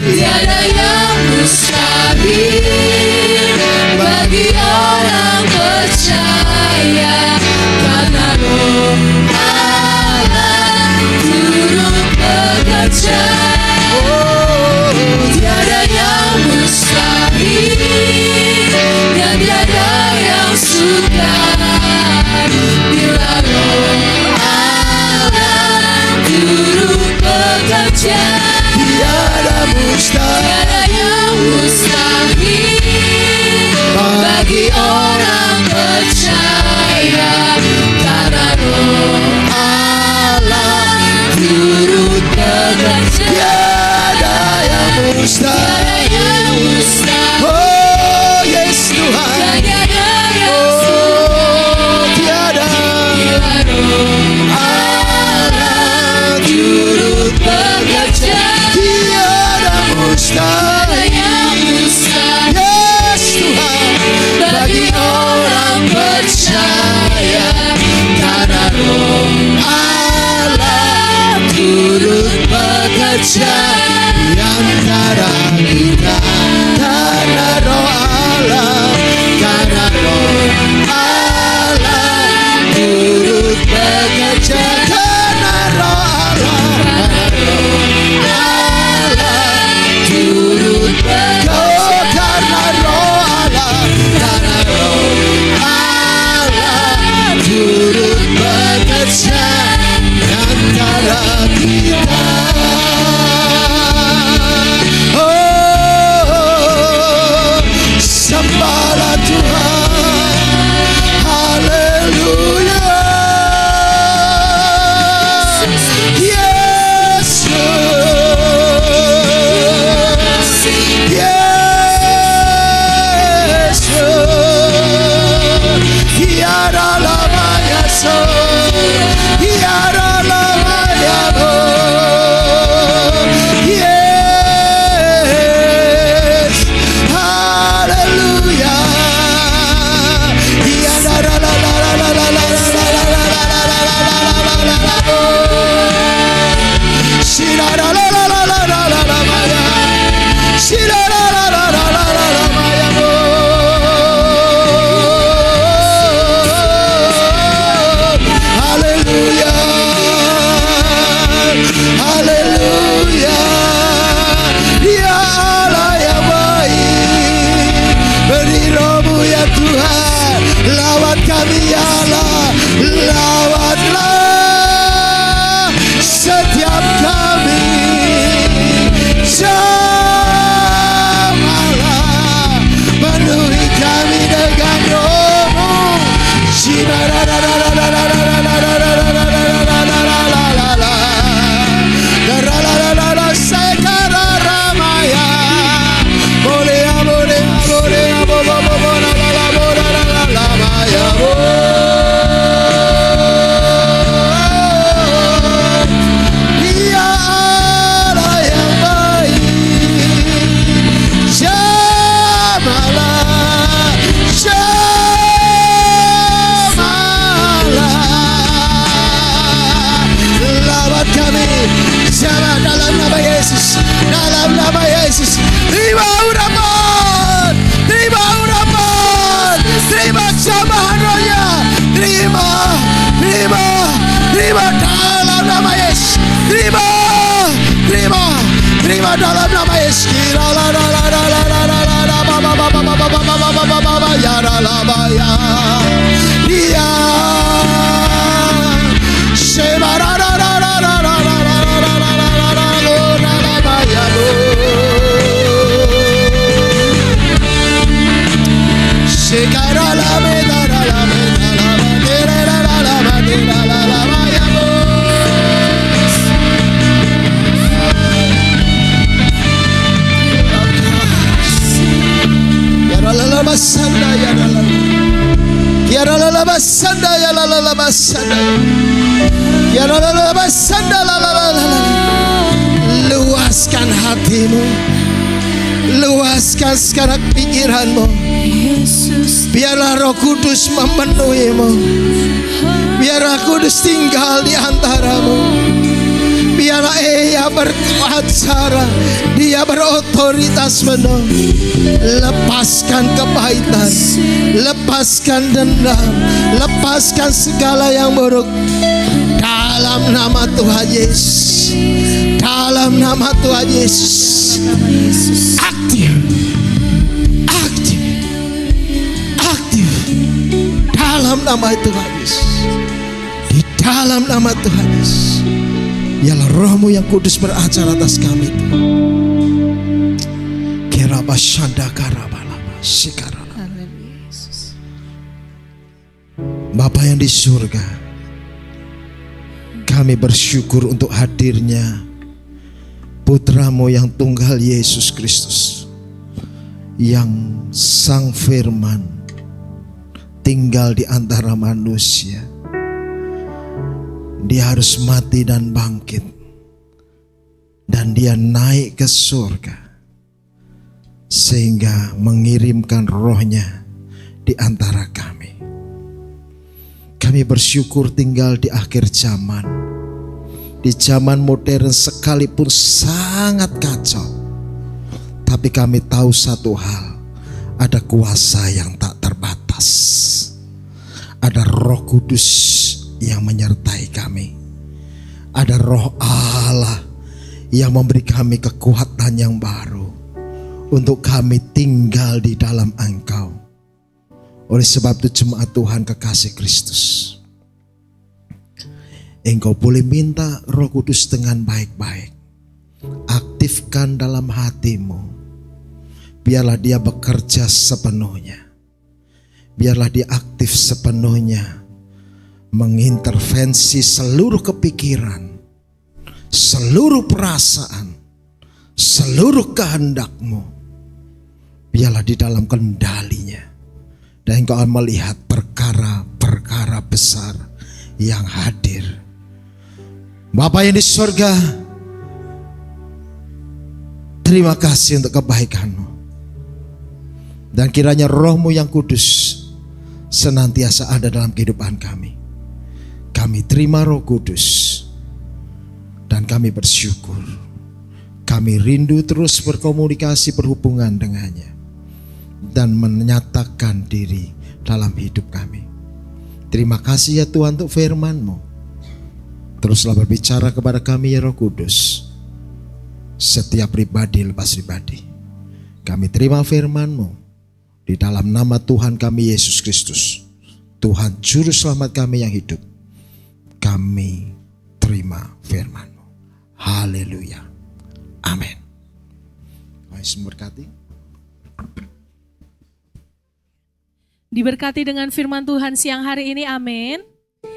Speaker 3: Tiada yang mustahil bagi orang percaya, karena Roh Allah turut bekerja. Tiada yang mustahil, dan tiada yang sukar bila Roh Allah turut bekerja.
Speaker 5: tiada mustahil
Speaker 3: Tiada yang mustahil
Speaker 5: bekerja di antara kita. Karena Roh Allah, karena Roh Allah turut bekerja. Karena Roh Allah, turut bekerja. Oh, karena Roh Allah, karena Roh Allah turut bekerja di antara kita. Oh, sembahlah Tuhan, haleluya. Yesus, Yesus, tiada lama Yesus, tiada lama Yes, haleluya. Tiada la la la la la la la la la la. Shira la la la la la la la la maya. Shira la la la la la la la maya. Haleluya, haleluya. Ya Allah yang baik, beri Roh-Mu ya Tuhan. Lawat kami ya Allah, lawatlah setiap kami. Jamalah penuhi kami dengan Roh-Mu. Dalam nama Yesus, dalam nama Yesus, terima urapan, terima urapan, terima camahan Roh-Nya, terima, terima, terima dalam nama Yesus, terima, terima, terima dalam nama Yesus. Kira la la la la la la la la la ba ba ba ba ba ba ba ba ba ba ba ba ya la la ba ya dia shemara la la la la la la la la la la la la ba ya lo shekara la me la la la me la la ba de la la la la ba de la la la ba ya lo. Ya la la la ba sanda ya la la. Ya la la la ba sanda ya la la la ba sanda. Ya la la la ba sanda la la la la. Luaskan hatimu, luaskan sekarang pikiranmu. Biarlah Roh Kudus memenuhimu. Biar Roh Kudus tinggal di antaramu. Biarlah Ia berkuasa, Dia berotoritas penuh. Lepaskan kepahitan, lepaskan dendam, lepaskan segala yang buruk. Dalam nama Tuhan Yesus, dalam nama Tuhan Yesus, aktif, aktif, aktif. Dalam nama Tuhan Yesus, di dalam nama Tuhan Yesus. Biarlah Roh-Mu yang kudus beracara atas kami. Bapa yang di surga, kami bersyukur untuk hadirnya Putra-Mu yang tunggal Yesus Kristus, yang Sang Firman tinggal di antara manusia. Dia harus mati dan bangkit, dan Dia naik ke surga sehingga mengirimkan Roh-Nya di antara kami. Kami bersyukur tinggal di akhir zaman, di zaman modern sekalipun sangat kacau, tapi kami tahu satu hal, ada kuasa yang tak terbatas, ada Roh Kudus yang menyertai kami, ada Roh Allah yang memberi kami kekuatan yang baru untuk kami tinggal di dalam Engkau. Oleh sebab itu jemaat Tuhan kekasih Kristus, engkau boleh minta Roh Kudus dengan baik-baik. Aktifkan dalam hatimu. Biarlah dia bekerja sepenuhnya. Biarlah dia aktif sepenuhnya, mengintervensi seluruh kepikiran, seluruh perasaan, seluruh kehendakmu. Biarlah di dalam kendalinya, dan engkau melihat perkara-perkara besar yang hadir. Bapa yang di surga, terima kasih untuk kebaikan-Mu. Dan kiranya Roh-Mu yang kudus senantiasa ada dalam kehidupan kami. Kami terima Roh Kudus dan kami bersyukur. Kami rindu terus berkomunikasi, berhubungan dengannya, dan menyatakan diri dalam hidup kami. Terima kasih ya Tuhan untuk firman-Mu. Teruslah berbicara kepada kami ya Roh Kudus. Setiap pribadi lepas pribadi, kami terima firman-Mu di dalam nama Tuhan kami Yesus Kristus, Tuhan Juru Selamat kami yang hidup. Kami terima firman-Mu. Haleluya. Amin. Yesus memberkati.
Speaker 1: Diberkati dengan firman Tuhan siang hari ini, amin.